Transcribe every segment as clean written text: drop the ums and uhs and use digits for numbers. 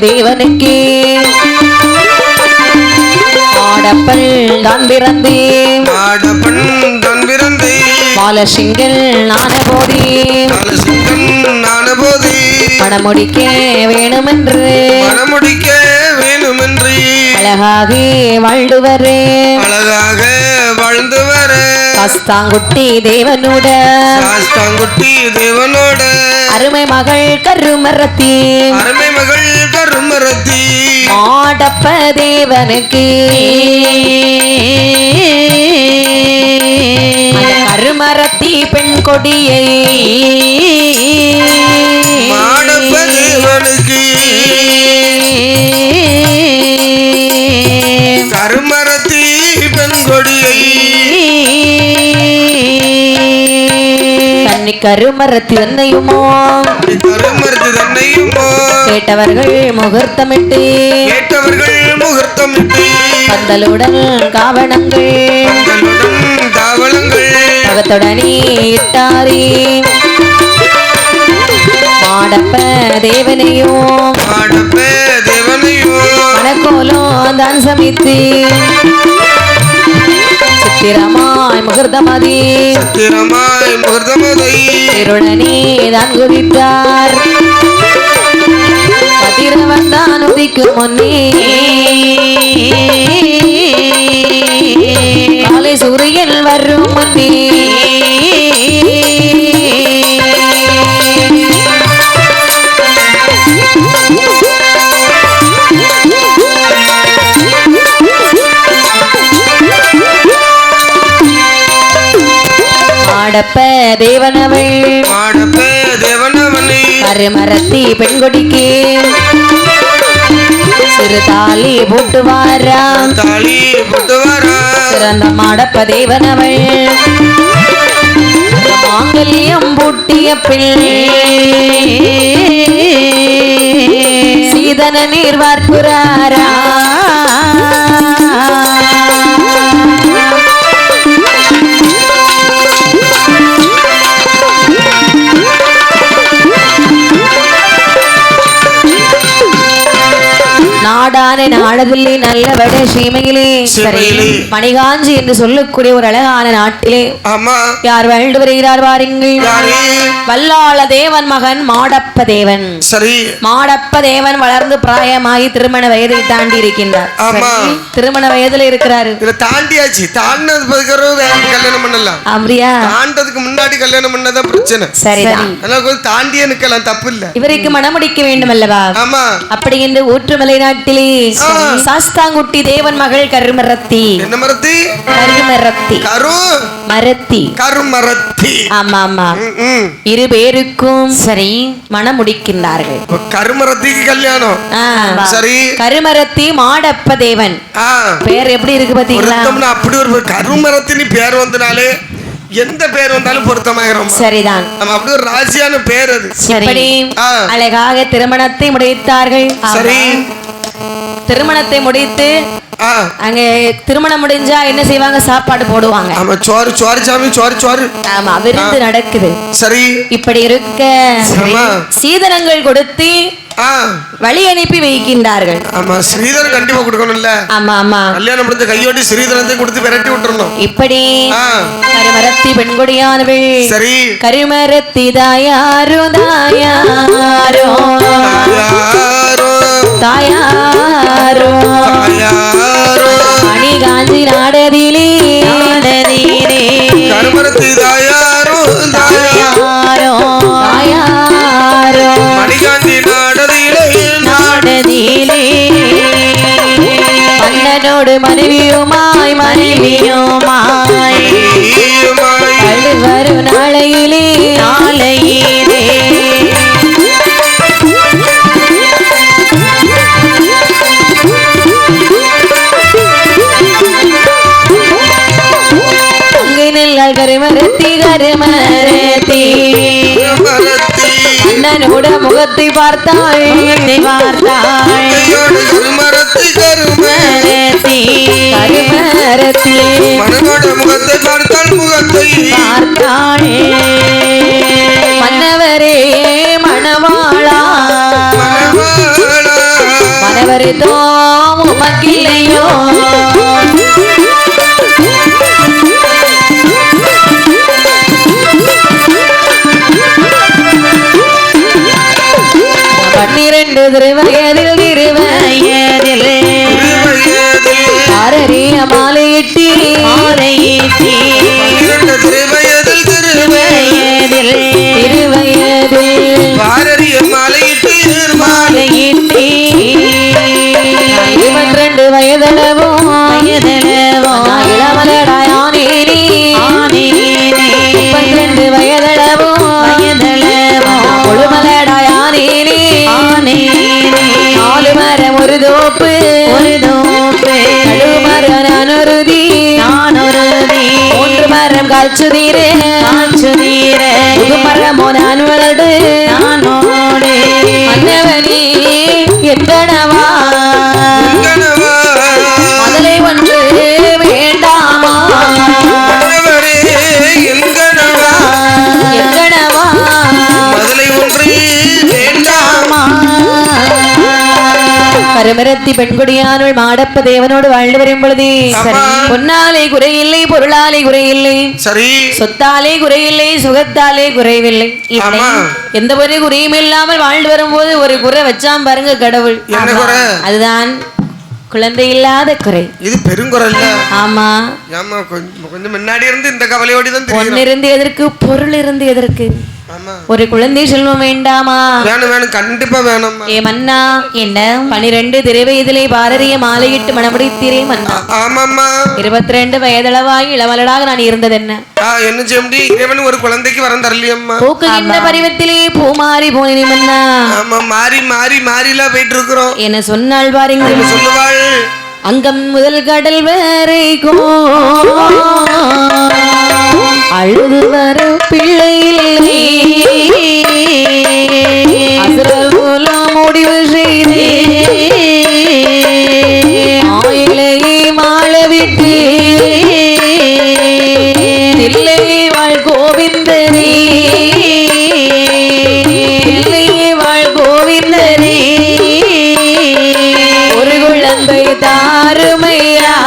தேவனுக்கு ஆடப்பல் தான் பிறந்தேன் பாலசிங்கல் நானபோதி மணமுடிக்க வேணுமென்று அழகாக வாழ்ந்து வர சாஸ்தாங்குட்டி தேவனோட அருமை மகள் கருமரத்தி மாடப்ப தேவனுக்கு கருமரத்தி பெண் கொடியை மாடப்ப தேவனுக்கு கருமரத்தி பெண் கொடியை தன்னை கருமரத்தி தன்னையுமோ கேட்டவர்கள் முகூர்த்தமிட்டு பந்தலுடன் காவணங்கள் பகத்துடனே இட்டாரே மாடப்ப தேவனையும் மனக்கோலம் தான் சமைத்து சித்திரமாய் முகூர்த்தமதி இருடனே தான் குதித்தார் கதிரவன் தான் உதிக்கும் முன்னே காலை சூரியன் வரும் முன்னே மாடப்ப தேவனவள் கருமரத்தி பெண்கொடிக்கு சிறு தாலி போட்டு வாராம் சிறந்த மாடப்ப தேவனவள் மாங்கல்யம் பூட்டிய பிள்ளை சீதன நீர் வார்ப்புறாரா நாடான நாடதில்லை நல்லவட சீமையிலே மணிகாஞ்சி என்று சொல்லக்கூடிய ஒரு அழகான நாட்டிலே யார் வாழ்ந்து வருகிறார் வாருங்கள். வல்லாள தேவன் மகன் மாடப்ப தேவன். மாடப்ப தேவன் வளர்ந்து பிராயமாகி திருமண வயதை தாண்டி இருக்கின்றார். திருமண வயதுல இருக்கிறாரு. தாண்டியாச்சு. கல்யாணம் பண்ணலாம். அப்படியா? தாண்டதுக்கு முன்னாடி கல்யாணம் பண்ணதான் பிரச்சனை. சரிதான். தாண்டியே நிக்கலாம், தப்பு இல்ல. இவருக்கு மணமுடிக்க வேண்டும் அல்லவா? அப்படி என்று ஊற்றுமலை நாட்டிலே சாஸ்தாங்குட்டி தேவன் மகள் கருமரத்தி. என்ன மரத்தி? கருமரத்தி. கருமரத்தி. ஆமா ஆமா. இரு பேருக்கும் சரி மணமுடிக்கின்றார்கள். கருமரத்திக்கு கல்யாணம். சரி. கருமரத்தி மாடப்ப தேவன். பேர் எப்படி இருக்கு பாத்தீங்களா? அப்படி ஒரு கருமரத்தினி பேர் வந்தனாலே எந்த பேர் வந்தாலும் பொருத்தமாயிரும். சரிதான். அப்படி ஒரு ராசியான பேர் அது. இப்படி அழகாக திருமணத்தை முடித்தார்கள். சரி. திருமணத்தை முடித்து அங்க திருமணம் முடிஞ்சா என்ன செய்வாங்க? சாப்பாடு போடுவாங்க. ஆமா, சோறு சோறு சாமி சோறு சோறு. ஆமா, விருந்து நடக்குது. சரி. இப்படி இருக்க சீதனங்கள் கொடுத்து வழி அனுப்பி வைக்கின்றார்கள். ஆமா, ஸ்ரீதரன் கண்டிப்பா கொடுக்கணும்ல. ஆமா ஆமா. கல்யாணம் முடிஞ்ச கையோட்டி ஸ்ரீதரத்தை கொடுத்து விரட்டி விட்டுறணும். இப்படி கருமரத்தி பெண்கொடியானவள். சரி. கருமரத்தி தாயாரோ தாயாரோ தாயாரோ மணிகாஞ்சி நாடதிலே கருமரத்தி தாயாரோ தாயாரோ தாயாரோ மணிகாஞ்சி நாடதிலே மன்னனோடு மனைவியுமாய் வரும் நாளையிலே கருமரத்தி அண்ணனோட முகத்தை பார்த்தாள். கருமரத்தி கருமரத்தி முகத்தை பார்த்தாள். மன்னவரே மணவாளா வருத்தம் உமக்கில்லையோ பன்னிரண்டு திருவயதில் ஆரறிய மாலையிட்டி பாரறிய மாலையிட்டு மாலையிட்டி 22 வயதளவும் இளவலடாயானே 32 வயதளவும் முழுமலடாயானே 4 மரம் ஒரு தோப்பு நடுமர நானொருதி 3 மரம் காய்ச்சுதீரே மரமோ நானோடு மன்னவனே எங்கனவா முதலை ஒன்று வேண்டாமா எங்கனவா முதலை ஒன்று வேண்டாமா கருமரத்தி பெண்குடியானுள் மாடப்ப தேவனோடு வாழ்ந்து வரும் பொழுது பொன்னாலே குறையில்லை பொருளாலே குறையில்லை சரி சொத்தாலே குறையில்லை சுகத்தாலே குறைவில்லை எந்த ஒரு குறையும் இல்லாமல் வாழ்ந்து வரும்போது ஒரு குறை வச்சாம் பாருங்க கடவுள் அதுதான் குழந்தை இல்லாத குறை. இது பெருங்குறை இல்ல? ஆமா. ஆமா, கொஞ்சம் முன்னாடி இருந்து இந்த கவலையோடி தான் தெரியும். பொன் இருந்து எதற்கு, பொருள் இருந்து எதற்கு? ஆமா. ஒரு குழந்தை செல்வம் வேண்டாமா? வேணும் வேணும், கண்டிப்பா வேணும். ஏ மன்னா, என்ன 12 திருவயதிலே பாரறிய மாலையிட்டு மணமுடித்தீரே மன்னா. ஆமாம்மா. 22 வயதளவாகி இளவலடாக நான் இருந்தது என்ன? என்ன செய்ய இறைவன் ஒரு குழந்தைக்கு வரம் தரலையம்மா. பூக்குகின்ற பருவத்திலே பூ மாறி போனேன் மன்னா. ஆமா, மாறி மாறி மாறிலாம் போயிட்டு இருக்கிறோம். என்ன சொன்னாள் பாருங்க. சொல்லுவாள், அங்கம் முதல் கடல் வரைக்கும் அழுது வர பிள்ளை இல்லை, அசுரர் போல முடிவு செய்தே ஆயிலையை மாளவிட்டு தில்லையை வாழ் கோவிந்தனே, தில்லையை வாழ் கோவிந்தனே, ஒரு குழந்தை தாருமையா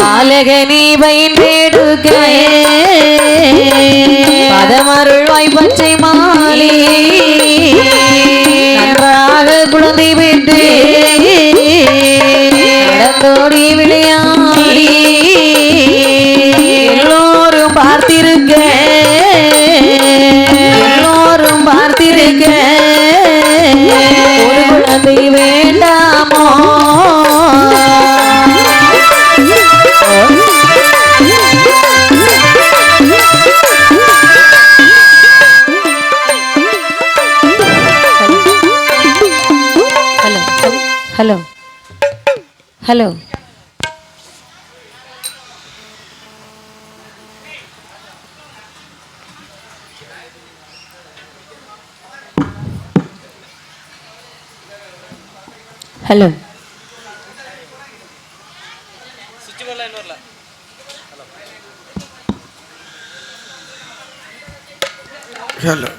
பாலகனி பயின்றெடுக்க பதமருள்வாய் பச்சை மாலை நன்றாக குழந்தை பெற்று நடந்தோடி விளையாடி எல்லோரும் பார்த்திருக்க, எல்லோரும் பார்த்திருக்க ஒரு குழந்தை வேண்டாமோ? Hello hello, hello, hello.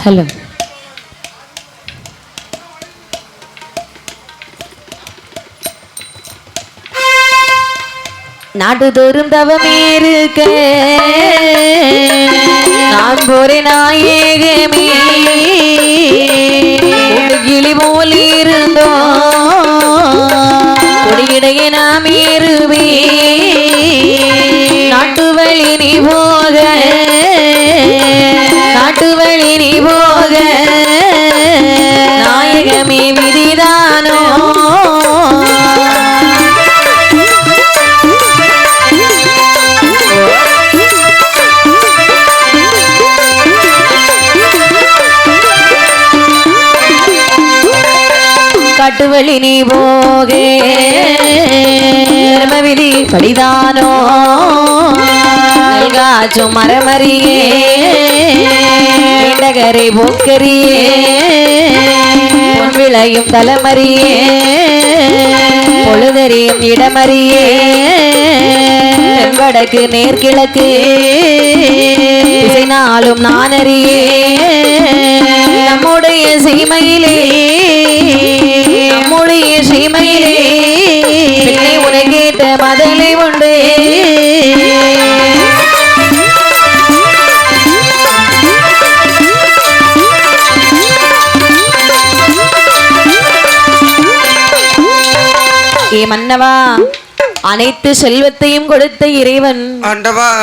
Hello. நாட்டுதோறும் தவமேருக்க நான் போரே நாயகமே, கிளி போல் இருந்தோ கொடியிடையே நாம் ஏறுவே, நாட்டு வழி நீ போக காட்டு வழி நீ போக நாயகமே விதிதானோ காட்டுவழி நீ போகே விதி படிதானோ நல்காச்சும் மரமறியே இடகரை போக்கரியே விளையும் தலைமறியே பொழுதறியும் இடமறியே வடக்கு நேர்கிழக்கு நாளும் நான் அறியே நம்முடைய சீமையிலே நம்முடைய சீமையிலே உனை கேட்ட மதலை உண்டு ஏ மன்னவா அனைத்து செல்வத்தையும் கொடுத்த இறைவன்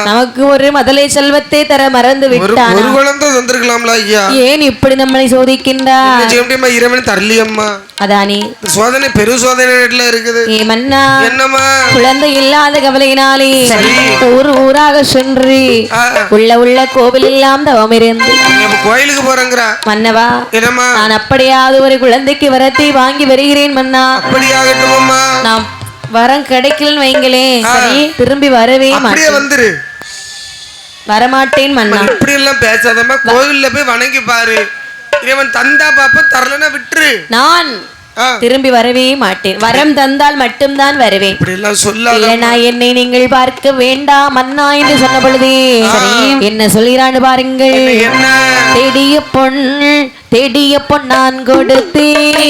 நமக்கு ஒரு மதலை செல்வத்தை தர மறந்து விட்டான். ஒரு குழந்தை தந்திருக்கலாம்ல ஐயா, ஏன் இப்படி நம்மளை சோதிக்கின்றார்? இறைவன் தரலியம்மா, அதானே சோதனை பெரு சோதனை இருக்குது. ஏ மன்னா, என்னம்மா குழந்தை இல்லாத கவலையினாலே ஊர் ஊராக சென்று உள்ள கோவில் எல்லாம் தவம் இருந்து கோயிலுக்கு போறேங்கிறா. மன்னவா, நான் அப்படியாவது ஒரு குழந்தைக்கு வரத்தை வாங்கி வருகிறேன் மன்னா. அப்படியாகட்டும் அம்மா. நான் வரம் கிடைக்கலன்னு வைங்களே, சரி திரும்பி வரவே மாட்டேன். வந்துரு, வரமாட்டேன் மன்னா. இப்படி எல்லாம் பேசாதம்மா, கோவில்ல போய் வணங்கி பாரு. இவன் தந்தா பாப்ப, தரலனா விட்டுரு. நான் திரும்பி வரவே மாட்டேன். வரம் தந்தால் மட்டும்தான் வருவேன். இல்லைனா என்னை நீங்கள் பார்க்க வேண்டாம் மன்னா என்று சொன்ன பொழுது என்ன சொல்கிறான்னு பாருங்கள். தேடிய பொன் நான் கொடுத்தேன்,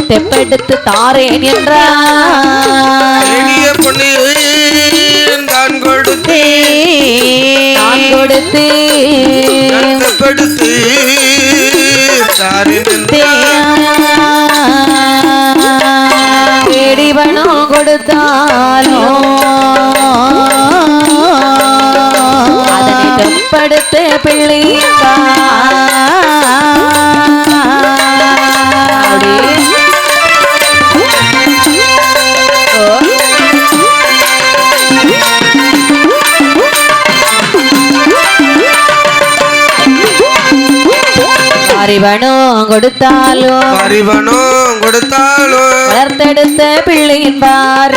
தெப்படுத்து தாரேன் என்றான். நான் கொடுத்து தேடிவனும் கொடுத்தாலோ அதனை தெப்படுத்த பிள்ளை அறிவனும் கொடுத்தாலும் வளர்த்தெடுத்த பிள்ளையின் பார்.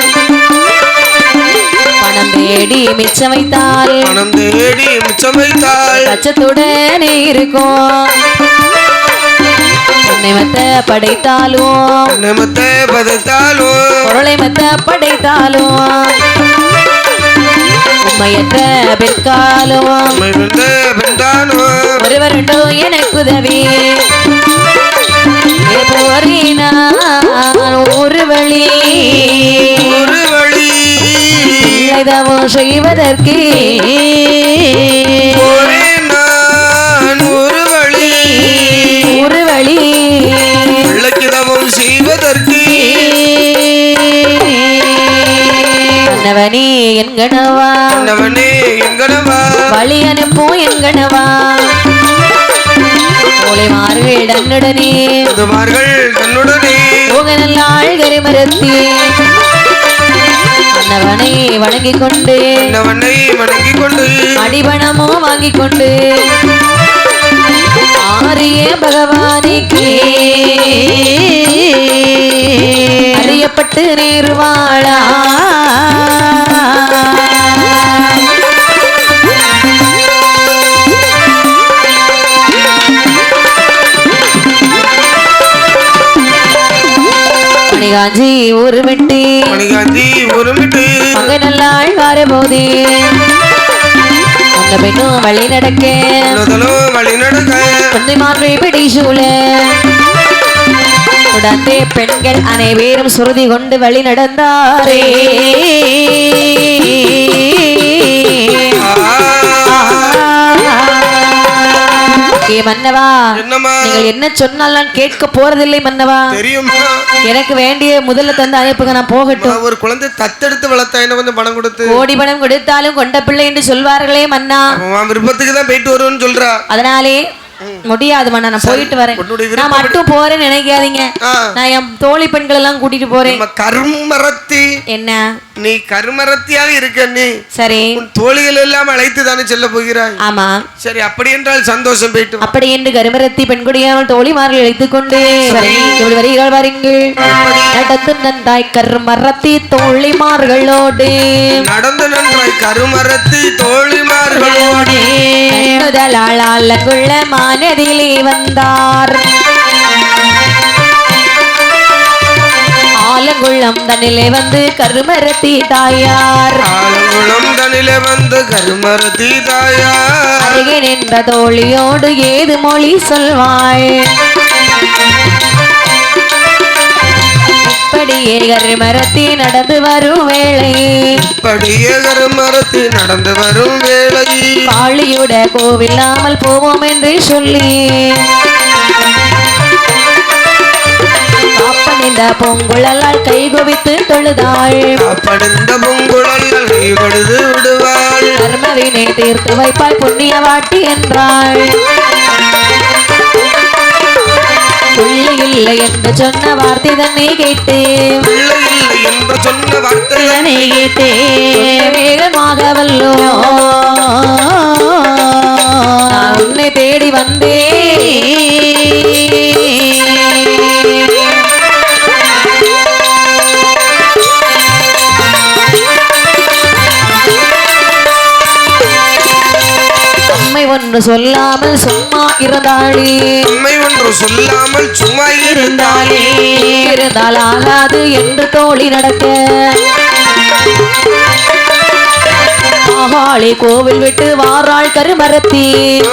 பணம் தேடி மிச்சம் வைத்தால் பச்சத்துடனே இருக்கும். உன்னை மத்த படைத்தாலும் பொருளை மத்த படைத்தாலும் உண்மையற்ற பிற்காலும் ஒருவருண்டோ எனக்கு உதவி. ஒரு வழி பிள்ளைதவம் செய்வதற்கு ஒரு வழி பிள்ளைக்கிதவம் செய்வதற்கு அன்னவனே என்கணவா வழி அனுப்பும் என்கணவா. மூளைமார்கள் தன்னுடனே போகனல்லாள் கரிமரத்தி அன்னவனை வணங்கிக் கொண்டு அடிபணமோ வாங்கிக் கொண்டு ஆரிய பகவானிக்கு அறியப்பட்டு நேருவாளா. மணிகாஞ்சி ஒரு விட்டு மகனல்லாள் வாரபோது அந்த பெண்ணும் வழி நடக்க மாற்றி பிடி சூழ உடனே பெண்கள் அனைவரும் சுருதி கொண்டு வழி நடந்தாரே. ஏ மன்னவா, என்னம்மா? நீங்கள் என்ன சொன்னால் நான் கேட்க போறதில்லை மன்னவா. தெரியுமா? எனக்கு வேண்டிய முதல்ல தந்து அனுப்புங்க, நான் போகட்டும். ஒரு குழந்தை தத்தெடுத்து வளர்த்தா என்ன கொஞ்சம் பணம் கொடுத்து? கோடி பணம் கொடுத்தாலும் கொண்ட பிள்ளை என்று சொல்வார்களே மன்னா. விருப்பத்துக்கு தான் போயிட்டு வருவேன்னு சொல்றா. அதனாலே முடியாது மன்னா, நான் போயிட்டு வரேன். நான் மட்டும் போறேன்னு நினைக்காதீங்க, நான் என் தோழி பெண்கள் எல்லாம் கூட்டிட்டு போறேன். கருமரத்தி என்ன நீ கருமரத்தியாக இருக்க, நீ சரி உன் தோழிகள் எல்லாம் அழைத்து தானே செல்ல போகிறாய். ஆமா சரி, அப்படி என்றால் சந்தோஷம், போயிட்டு அப்படி என்று கருமரத்தி பெண்குடியாமல் தோழிமார்கள் அழைத்துக் கொண்டு இப்படி வருகிறாள் பாருங்கள். நடந்து நன்றாய் கருமரத்தி தோழிமார்களோடு, நடந்து நன்றாய் கருமரத்தி தோழிமார்களோடு முதலாளாளங்குள்ள மானதிலே வந்தார். ஆலங்குளம் தனிலே வந்து கருமரத்தி தாயார், ஆலங்குளம் தனிலே வந்து கருமரத்தி தாயார் அருகே நின்ற தோழியோடு ஏது மொழி சொல்வாள். இப்படியே கருமரத்தி நடந்து வரும் வேளை, இப்படியே கருமரத்தி நடந்து வரும் வேளை காளியுட கோவில்லாமல் போவோம் என்று சொல்லி காப்பனிந்த பொங்குழலால் கை குவித்து தொழுதாள். காப்பனிந்த பொங்குழலால் கை கொடுத்து விடுவாள். கர்மவினை தீர்த்து வைப்பாள் புண்ணிய வாட்டி என்றாள். பிள்ளை இல்லை என்று சொன்ன வார்த்தை தன்னை கேட்டேன், பிள்ளை இல்லை என்று சொன்ன வார்த்தை தன்னை கேட்டேன். வேகமாக வல்லோ நான் உன்னை தேடி வந்தேன். ஒன்று சொல்லாமல் சும்மா இருந்தாளே, உண்மை ஒன்று சொல்லாமல் சும்மா இருந்தாளே. இருந்தால் ஆகாது என்று தோழி நடக்க ஆகாளி கோவில் விட்டு வாராள் கருமரத்தி,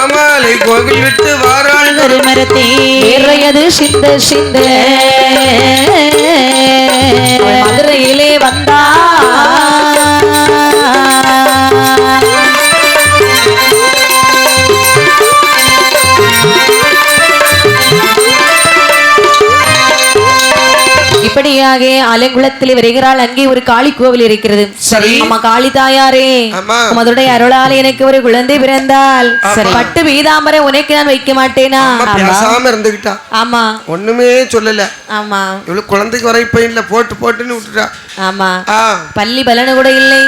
ஆமாளி கோவில் விட்டு வாராள் கருமரத்தி. ஏறையது சிந்த சிந்த மதுரையிலே வந்தா இப்படியாக அலங்குளத்தில் வருகிறாள். அங்கே ஒரு காளி கோவில் இருக்கிறது. அம்மா காளி தாயாரே, உமதுடைய அருளால் எனக்கு ஒரு குழந்தை பிறந்தால் பட்டு பீதாம்பரை உனக்கு நான் வைக்க மாட்டேனா? பேசாம இருந்துகிட்டா. ஆமா, ஒண்ணுமே சொல்லல. ஆமா, இவ்வளவு குழந்தைக்கு வர இப்ப இல்ல, போட்டு போட்டுன்னு விட்டுட்டா. ஆமா, பள்ளி பலனு கூட இல்லை.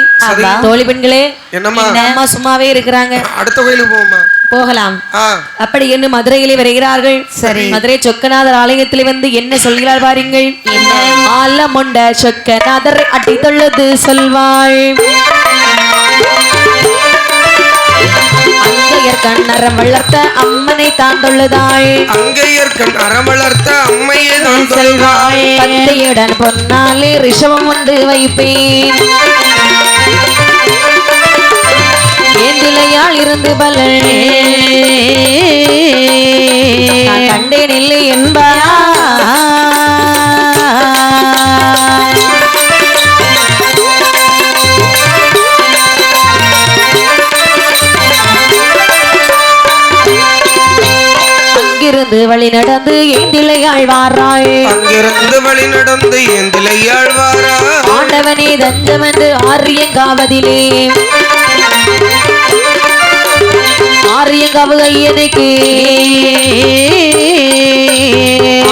தோழி பெண்களே என்னம்மா அம்மா சும்மாவே இருக்கிறாங்க, அடுத்த கோயிலுக்கு போவோமா? போகலாம். அப்படி என்று மதுரையிலே வருகிறார்கள். சரி, மதுரை சொக்கநாதர் ஆலயத்தில் வந்து என்ன சொல்கிறார் பாருங்கள். ஆலமுண்ட சொக்கநாதர் அடி தொழுது சொல்வாள். அங்கையர் கண் அறம் வளர்த்த அம்மனை தான் தொழுதாள். அங்கையர் கண் அறம் வளர்த்த அம்மையை தான் சொல்வாள். பத்தையுடன் பொன்னாலே ரிஷபம் ஒன்று வைப்பேன். ஏந்திலையால் இருந்து பலனே கண்டேன் இல்லை என்பா. அங்கிருந்து வழி நடந்து ஏந்திலையாள் வாராள். அங்கிருந்து வழி நடந்து ஏந்திலையாள் வாராள். ஆண்டவனே தஞ்சமென்று ஆரியங்காவதிலே ஆரியங்காவு ஐயனுக்கு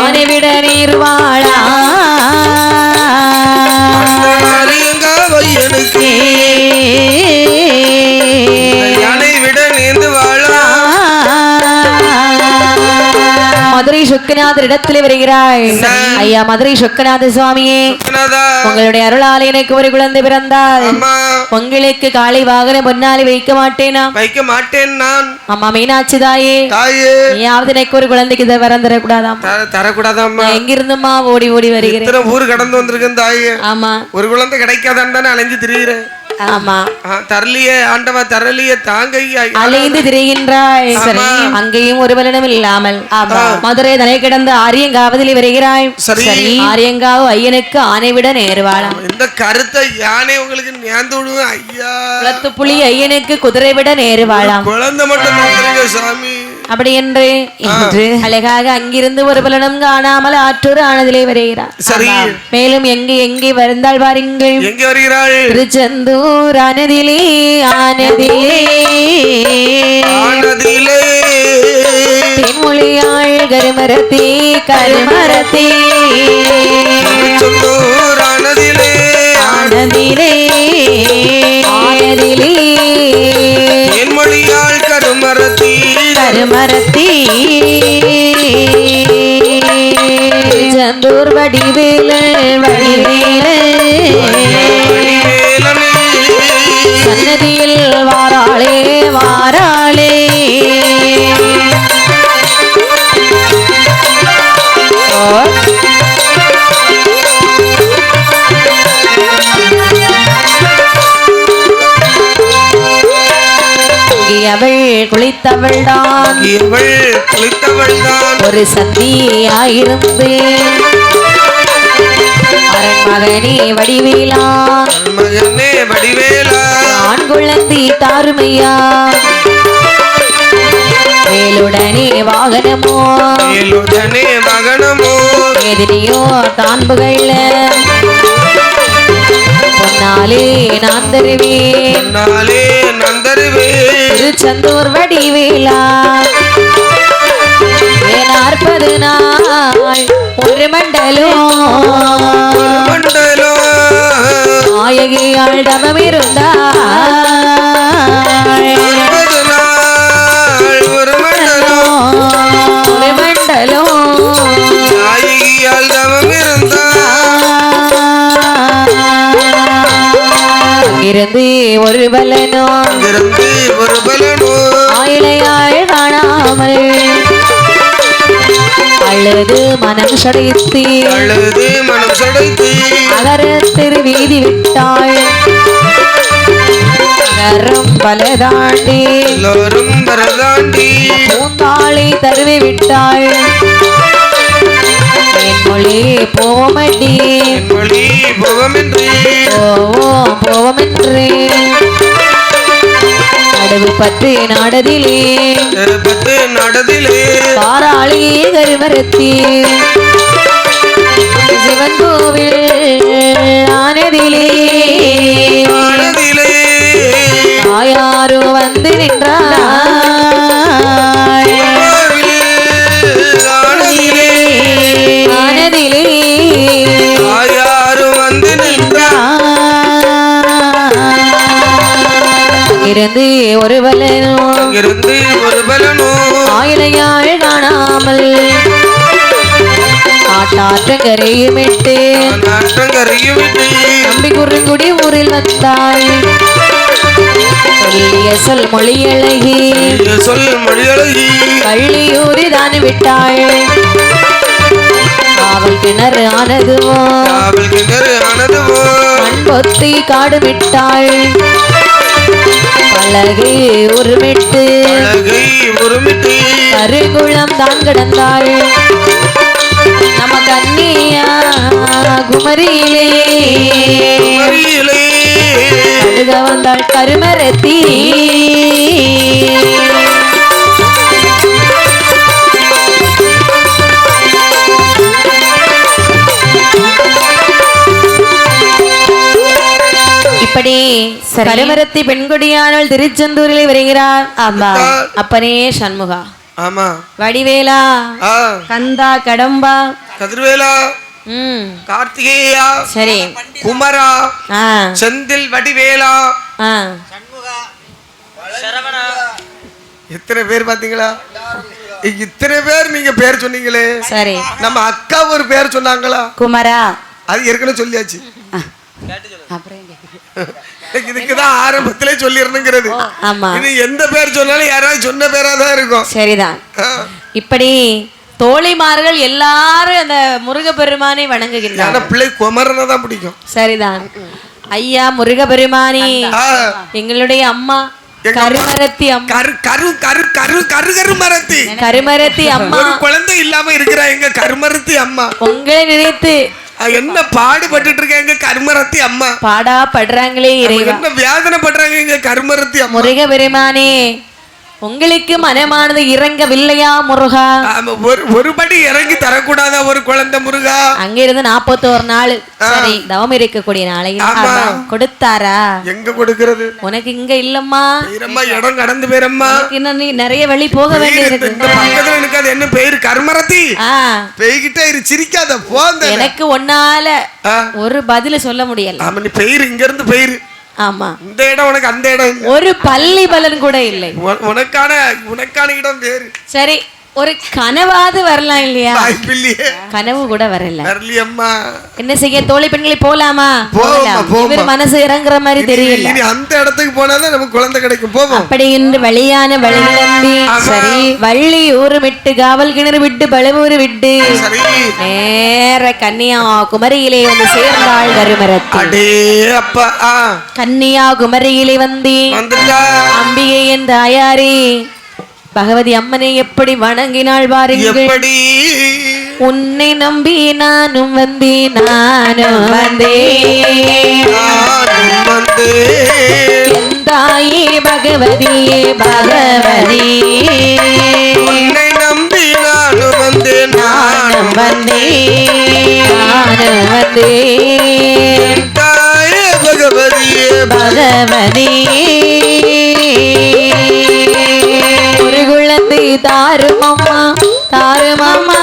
ஆனைவிட நீர்வாளா. ஆரியங்காவு ஐயனுக்கு யானைவிட நீந்து வாழா. மதுரை சொக்கநாதர் இடத்திலே வருகிறாய். ஐயா மதுரை சொக்கநாத சுவாமியே, உங்களுடைய அருளால் எனக்கு ஒரு குழந்தை பிறந்தால் உங்களுக்கு காலை வாகனம் பொன்னாலே வைக்க மாட்டேனா? வைக்க மாட்டேன் நான். அம்மா மீனாட்சி தாயே, நீயாவது எனக்கு ஒரு குழந்தைக்கு இதை வரம் தரக்கூடாதாம்? தரக்கூடாதாம்மா. எங்கிருந்துமா ஓடி ஓடி வருகிறேன், ஊரு கடந்து வந்திருக்கேன் தாயே. ஆமா, ஒரு குழந்தை கிடைக்காதான் தானே அலைஞ்சு திரிகிறேன். ஆமா, தரலியே ஆண்டவா, தரலியே தாங்க அலைந்து திரிகின்றாய். அங்கேயும் ஒரு பலனும் இல்லாமல் மதுரை தலை கிடந்து ஆரியங்காவதில் வருகிறாய். ஆரியங்காவு ஐயனுக்கு ஆனைவிட நேர்வாளாம். இந்த கருத்தை யானை உங்களுக்கு நேர்ந்து விடுவேன் ஐயா. குளத்து புலி ஐயனுக்கு குதிரை விட நேர்வாளாம். குழந்தை மட்டும் சாமி. அப்படி என்று அழகாக அங்கிருந்து ஒரு பலனும் காணாமல் ஆற்றோர் ஆனதிலே வருகிறார். சரி, மேலும் எங்கே எங்கே வருந்தாள் பாருங்கள். எங்கே வருகிறாள்? திருச்செந்தூர் ஆனதிலே ஆனதிலே ஆனதிலே தென்மொழியாள் கருமரத்தி கருமரத்தி திருச்செந்தூர் ஆனதிலே ஆனதிலே ஆனதிலே தென்மொழியாள் கருமரத்தி கருமரத்தி திருச்செந்தூர் வடிவேலன் சன்னதியில் வாராளே வாராளே அவள் குளித்தவள் தான் ஒரு சந்தியாயிருந்து அரண்மகனே வடிவேலா ஆண் குழந்தை தாருமையா வேலுடனே வாகனமோ எதிரியோ தான் புகழ பொன்னாலே நான் தருவேன் திருச்செந்தூர் வடிவேலா 40 நாள் ஒரு மண்டலம் நாயகியாள் தவம் இருந்தாள் ஒரு மண்டலம் நாயகியாள் தவம் இருந்து ஒரு பலனோ ஆயிழையாள் காணாமல் அழுது மனம் சடைத்து அகர திருவீதி விட்டாள் நகரம் பல தாண்டி பூந்தாளை தருவி விட்டாள் மொழி போவமடி போவமென்று நடுவு பத்து நாடதிலே பாராளி கருமரத்தி சிவன் கோவில் ஆனதிலே தாயாரோ வந்து நின்றார் ஆனதிலே இருந்து ஒரு பலனோ ஆயிழையாள் காணாமல் ஆட்டாற்றங்கரையும் விட்டு நம்பி குறுங்குடி ஊரில் வந்தாள் சொல்லிய சொல் மொழியழகி கள்ளியூரி தான் விட்டாள் காவல் கிணறு ஆனதுவோ மண்பொத்தி காடு விட்டாள் பலகை உருமிட்டு கருங்குளம் தான் கிடந்தாள் நம்ம கண்ணியா குமரியிலே அழுக வந்தாள் கருமரத்தி இப்படி கருமரத்தி பெண்குடியானவள் திருச்செந்தூரில் வருகிறார். ஆமா அப்பனே சண்முகா, ஆமா வடிவேலா, கந்தா, கடம்பா, கதிர்வேலா, கார்த்திகேயா, சரி குமரா, செந்தில், வடிவேலா, எத்தனை பேர் பாத்தீங்களா? இத்தனை பேர் நீங்க பேர் சொன்னீங்களே. சரி, நம்ம அக்கா ஒரு பேர் சொன்னாங்களா? குமரா. அது ஏற்கனவே சொல்லியாச்சு. இதுக்குதான் ஆரம்பத்திலே சொல்லிருந்துங்கிறது. இது எந்த பேர் சொன்னாலும் யாராவது சொன்ன பேரா தான் இருக்கும். சரிதான். இப்படி தோழிமார்கள் எல்லாரும் அந்த முருகப்பெருமானை வணங்குகின்றனர். பிள்ளை குமரனை தான் பிடிக்கும். சரிதான். ஐயா முருகப்பெருமானி, எங்களுடைய அம்மா கருமரத்தி அம்மா, கருமரத்தி அம்மா, குழந்தை இல்லாம இருக்கிறா எங்க கருமரத்தி அம்மா. உங்களை நினைத்து என்ன பாடுபட்டு இருக்க எங்க கருமரத்தி அம்மா. பாடா படுறாங்களே, என்ன வேதனை படுறாங்க எங்க கருமரத்தி அம்மா. முருகப்பெருமானே உங்களுக்கு மனமானது இறங்கவில்லையா முருகா? ஒரு படி இறங்கி தரக்கூடாதா ஒரு குழந்தை முருகா? அங்கிருந்து 41 நாள் சரி தவம் இருக்கக்கூடிய நாளையில் கொடுத்தாரா? எங்க கொடுக்கிறது? உனக்கு இங்க இல்லம்மா, இடம் கடந்து பேரம்மா. இன்னும் நீ நிறைய வழி போக வேண்டியது. பக்கத்துல எனக்கு அது என்ன பேரு? கர்மரத்தி. பெய்கிட்டே இரு, சிரிக்காத போந்த. எனக்கு ஒன்னால ஒரு பதில சொல்ல முடியல. ஆமா, நீ பெயிரு, இங்க இருந்து பெயிரு. ஆமா, இந்த இடம் உனக்கு, அந்த இடம் ஒரு பள்ளி பலன் கூட இல்லை. உனக்கான இடம் வேறு. சரி, ஒரு கனவாது வரலாம் இல்லையா? கனவு கூட வரல. என்ன செய்ய, தோழி பெண்களை போலாமா? இவர் மனசு இறங்குற மாதிரி தெரியல. அந்த இடத்துக்கு போனாதான் நமக்கு குழந்தை கிடைக்கும். போவோம். அப்படி என்று வழியான வழி நம்பி சரி வள்ளி ஊரு விட்டு காவல் கிணறு விட்டு பழுவூரு விட்டு நேர கன்னியாகுமரியிலே வந்து சேர்ந்தாள் கருமரத்தி. கன்னியாகுமரியிலே வந்து அம்பிகை என் தாயாரே பகவதி அம்மனை எப்படி வணங்கினாள் பாருங்கள். உன்னை நம்பி நானும் வந்தேன், நானும் வந்தேன் தாயே பகவதியே பகவதி. உன்னை நம்பி நானும் வந்தேன், நானும் வந்தேன், நானும் வந்தேன் தாயே பகவதியே பகவதி. ஒரு குழந்தை தாருமம்மா தாருமம்மா,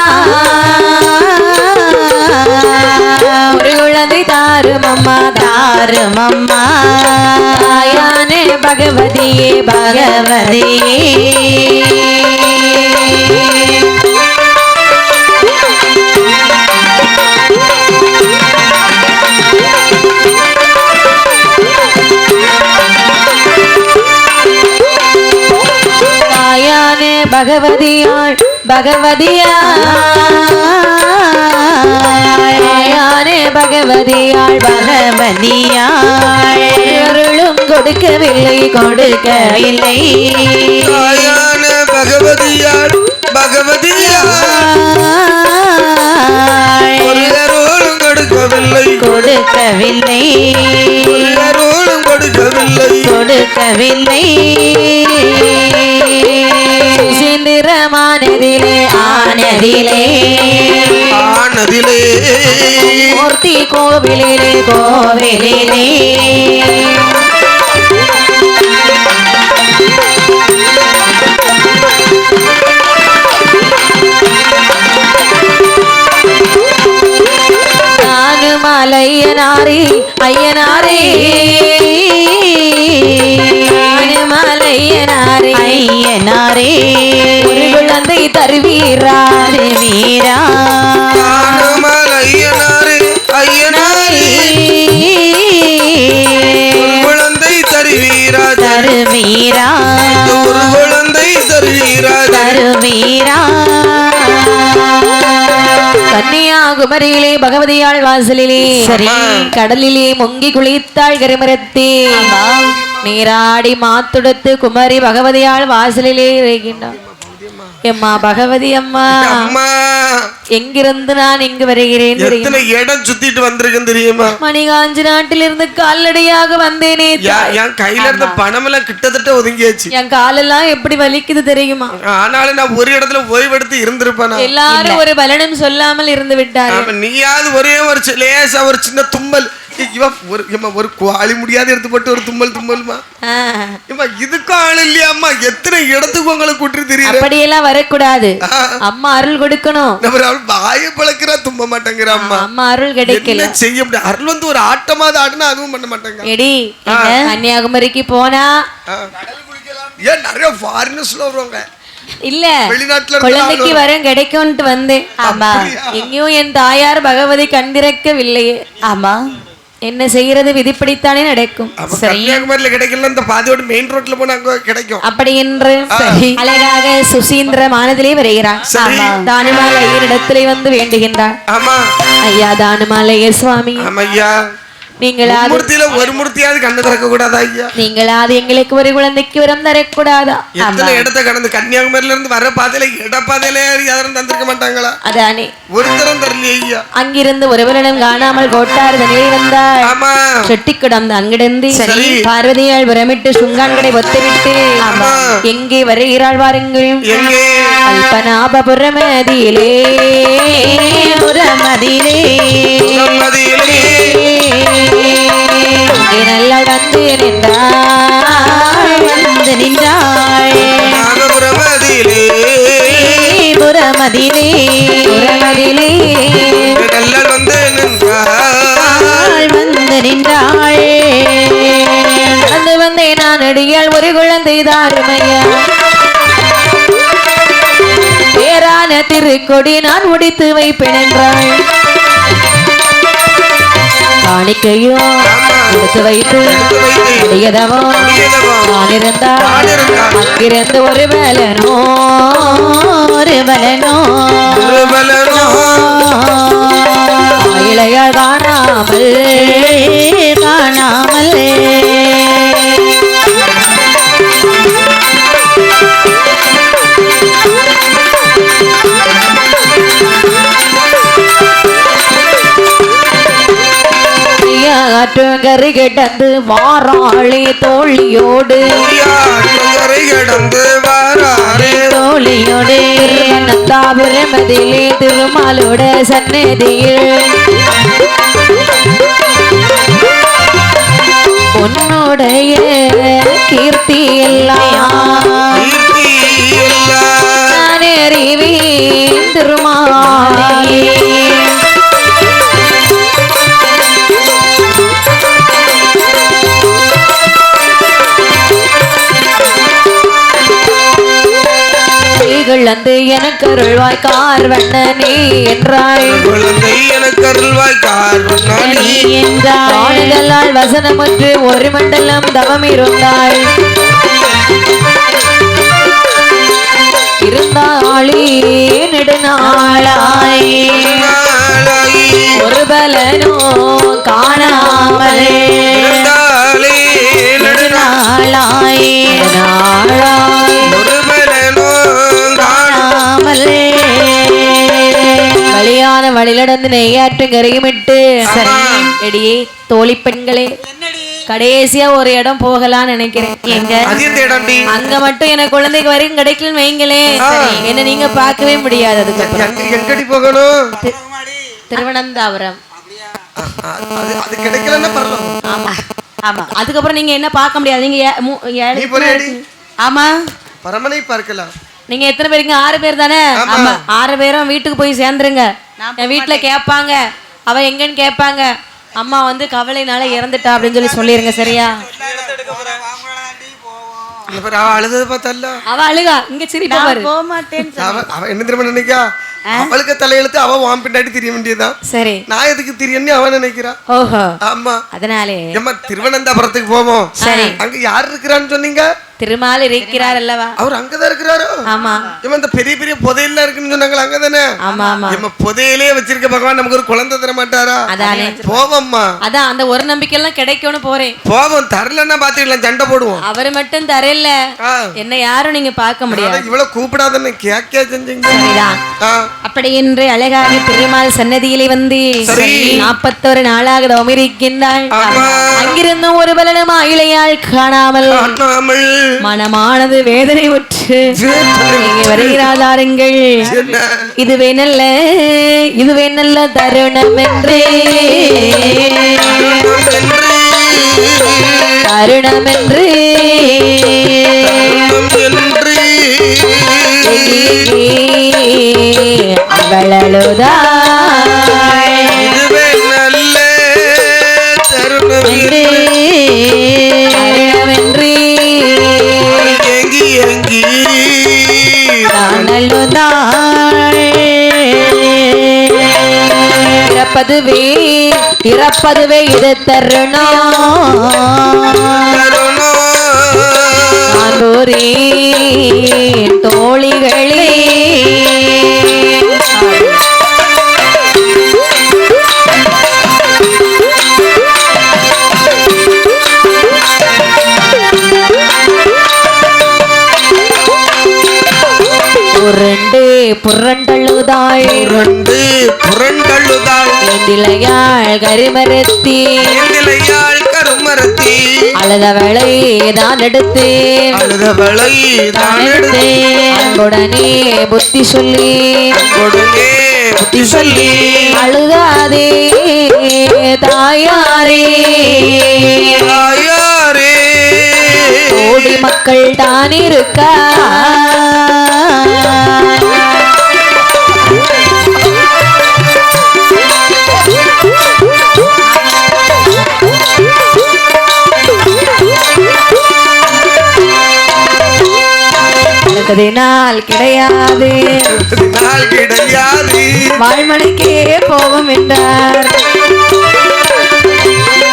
ஒரு குழந்தை தாருமம்மா தாருமம்மா தாயானே பகவதியே பகவதியே. பகவதியாள் பகவதியாளே பகவதியாள் பகவதியாள் அருளும் கொடுக்கவில்லை கொடுக்கவில்லை. பகவதியாள் பகவதியாள் அருளும் கொடுக்கவில்லை கொடுக்கவில்லை, அருளும் கொடுக்கவில்லை கொடுக்கவில்லை. சுசீந்திரமானதிலே ஆனதிலே ஆனதிலே மூர்த்தி கோவிலிலே கோவிலிலே நானுமால் ஐயனாரே ஐயனாரே ஐயனாரே ஐயனாரே ஒரு குழந்தை தருவீரா வீரா. ஐயனாரே ஐயனாரே குழந்தை தருவீரா தருவீரா, ஒரு குழந்தை தருவீரா தருவீரா. கன்னியாகுமரியிலே பகவதியாள் வாசலிலே சரி கடலிலே முங்கி குளித்தாள் கருமரத்தி. நீராடி மாத்துடுத்து குமரி பகவதியாள் வாசலிலே இருக்கின்றார். எம்மா பகவதி அம்மா, எங்கிருந்து நான் இங்கு வருகிறேன்? இடம் சுத்திட்டு வந்திருக்கேன் தெரியுமா? மணிகாஞ்சி நாட்டிலிருந்து கால்நடையாக வந்தேனே. என் கையில இருந்த பணம் எல்லாம் கிட்டத்தட்ட ஒதுங்கியாச்சு. என் காலெல்லாம் எப்படி வலிக்குது தெரியுமா? ஆனாலும் நான் ஒரு இடத்துல ஓய்வெடுத்து இருந்திருப்பேன். எல்லாரும் ஒரு பலனும் சொல்லாமல் இருந்து விட்டார். நீயாவது ஒரே ஒரு லேசா ஒரு சின்ன தும்மல், ஒரு குவாலி முடியாத எடுத்து போட்டு ஒரு தும்மல் தும்மல்மா இதுக்கும் ஆள் இல்லையாம்மா? எத்தனை இடத்துக்கு உங்களை கூட்டி தெரியும். அப்படியெல்லாம் வரக்கூடாது. அம்மா அருள் கொடுக்கணும். வாய பழக்கிறா, தும்ப மாட்டேங்கிற அம்மா. அம்மா அருள் கிடைக்கல, செய்ய முடியாது. அருள் வந்து ஒரு ஆட்டமாவது ஆடுனா அதுவும் பண்ண மாட்டாங்க. எடி கன்னியாகுமரிக்கு போனா ஏன் நிறைய ஃபாரினர்ஸ்ல வருவாங்க. இல்ல குழந்தைக்கு வரம் கிடைக்கும்ட்டு வந்தேன். ஆமா, எங்கேயும் என் தாயார் பகவதி கண்டிருக்கவில்லையே. ஆமா, என்ன செய்யறது, விதிப்படித்தானே நடக்கும். கன்னியாகுமரியில கிடைக்கல, இந்த பாதியோட மெயின் ரோட்ல போனா அங்க கிடைக்கும். அப்படி என்று அழகாக சுசீந்திர மானதிலே வருகிறார். தானுமாலையர் இடத்திலே வந்து வேண்டுகின்றார். ஆமா ஐயா தானுமாலைய சுவாமி, ஐயா நீங்களாவது மூர்த்தியில ஒரு மூர்த்தியாவது கண்ணு திறக்க கூடாதா ஐயா? நீங்களாவது எங்களுக்கு ஒரு குழந்தைக்கு வரம் தரக்கூடாதா? எத்தனை இடத்தை கடந்து கன்னியாகுமரியில இருந்து வர பாதையில இடப்பாதையில யாரும் தந்திருக்க மாட்டாங்களா? அதானே ஒருத்தரம் தரலையே ஐயா. அங்கிருந்து ஒருவரிடம் காணாமல் கோட்டார் தனியை வந்தாள். ஆமா. செட்டிக்குடம் அங்கிடந்து பார்வதியால் புறமிட்டு சுங்கான்கடை ஒத்துவிட்டு எங்கே வருகிறாள் வாருங்கள். எங்கே? கல்பனாபபுரமதியிலே புறமதியிலே நல்ல வந்து நின்றாள் புறமதியிலே புறமதியிலே வந்து நின்றாள். நடந்து வந்தேன் நான் அடியால் ஒரு குழந்தை தாருமையா பேரான திருக்கொடி நான் முடித்து வைப்பேன் என்றாள். காணிக்கையும் எடுத்து வைத்து அடியதவம் நான் இருந்தால் அங்கிருந்து ஒரு பலனோ இளையால் காணாமல் கறி கிடந்து வாராளே தோழியோடு தோழியோடு நத்தாபுரமதிலே திருமாலோட சன்னதியில் உன்னுடைய கீர்த்தி எல்லாம் நான் அறிவேன் திருமாலே. குழந்தை எனக்கு அருள்வாய் கார்வண்ணனே என்றாள். குழந்தை எனக்கு அருள்வாய் கார்வண்ணனே என்றாள். வசனமுற்று ஒரு மண்டலம் தவம் இருந்தாள். இருந்தாளே நெடுநாளாய் ஒரு பலனோ காணாமல் நெடுநாளாய் வழியான வழியிலடந்து நெய்யாற்று கரையுமிட்டு எடியே தோழி பெண்களே கடைசியா ஒரு இடம் போகலான்னு நினைக்கிறேன். எங்க அங்க மட்டும் எனக்கு குழந்தைக்கு வரைக்கும் கிடைக்கலன்னு வைங்களே என்ன நீங்க பார்க்கவே முடியாது. அதுக்கு போகணும் திருவனந்தபுரம். ஆமா ஆமா அதுக்கப்புறம் நீங்க என்ன பார்க்க முடியாது. நீங்க ஆமா பரமனை பார்க்கலாம். நீங்க எத்தனை பேருங்க? 6 பேர் தானே? ஆமா 6 பேரும் வீட்டுக்கு போய் சேர்ந்துருங்க. என் வீட்டுல கேட்பாங்க அவ எங்கன்னு கேட்பாங்க. அம்மா வந்து கவலைனால இறந்துட்டா அப்படின்னு சொல்லிருங்க. சரியா? அழுது பார்த்தல்ல அவ அழுகா இங்க சிரிப்பா பாரு. போக மாட்டேன். அவ என்ன தெரியுமா நினைக்கா? அவளுக்கு தலையெழுத்து அவ வாம் பின்னாடி தெரிய வேண்டியதுதான். சரி நான் எதுக்கு தெரியும்னு அவன் நினைக்கிறா. ஓஹோ ஆமா அதனாலே ஏமா திருவனந்தபுரத்துக்கு போவோம். சரி அங்க யார் இருக்கிறான்னு சொன்னீங்க? திருமால் இருக்கிறார் அல்லவா? அவர் அங்கதான் இருக்கிறாரு. ஆமா இவன் இந்த பெரிய பெரிய புதையெல்லாம் இருக்குன்னு சொன்னாங்களா? அங்கதானே? ஆமா ஆமா இவன் புதையிலே வச்சிருக்க பகவான் நமக்கு ஒரு குழந்தை தர மாட்டாரா? அதானே போவோம்மா. அதான் அந்த ஒரு நம்பிக்கை எல்லாம் கிடைக்கும்னு போறேன். போவோம். தரலன்னா பாத்துக்கலாம், சண்டை போடுவோம். அவரு மட்டும் தரல என்ன யாரும் நீங்க பார்க்க முடியாது. இவ்வளவு கூப்பிடாதன்னு கேட்க செஞ்சீங்க. அப்படி என்று அழகாக திருமால் சன்னதியிலே வந்து 41 நாளாக தவமிருக்கின்றாள். அங்கிருந்தும் ஒரு பலனும் இளையாள் காணாமல் மனமானது வேதனை உற்று வருகிறாதாருங்கள். இதுவே நல்ல தருணம் என்று அவளழுதாள். இதுவே நல்ல தருணம் என்று எங்கி இறப்பதுவே இது தருணம் தோழிகளே. புரண்டழுதாள் ஏந்திலையாள் கருமரத்தி அழுதவளை தான் எடுத்து அன்புடனே புத்தி சொல்லி அழுகாதே தாயாரே கோடி மக்கள் தான் இருக்கா நாள் கிடையாது வாழ்மணிக்கே போவோம் என்றார்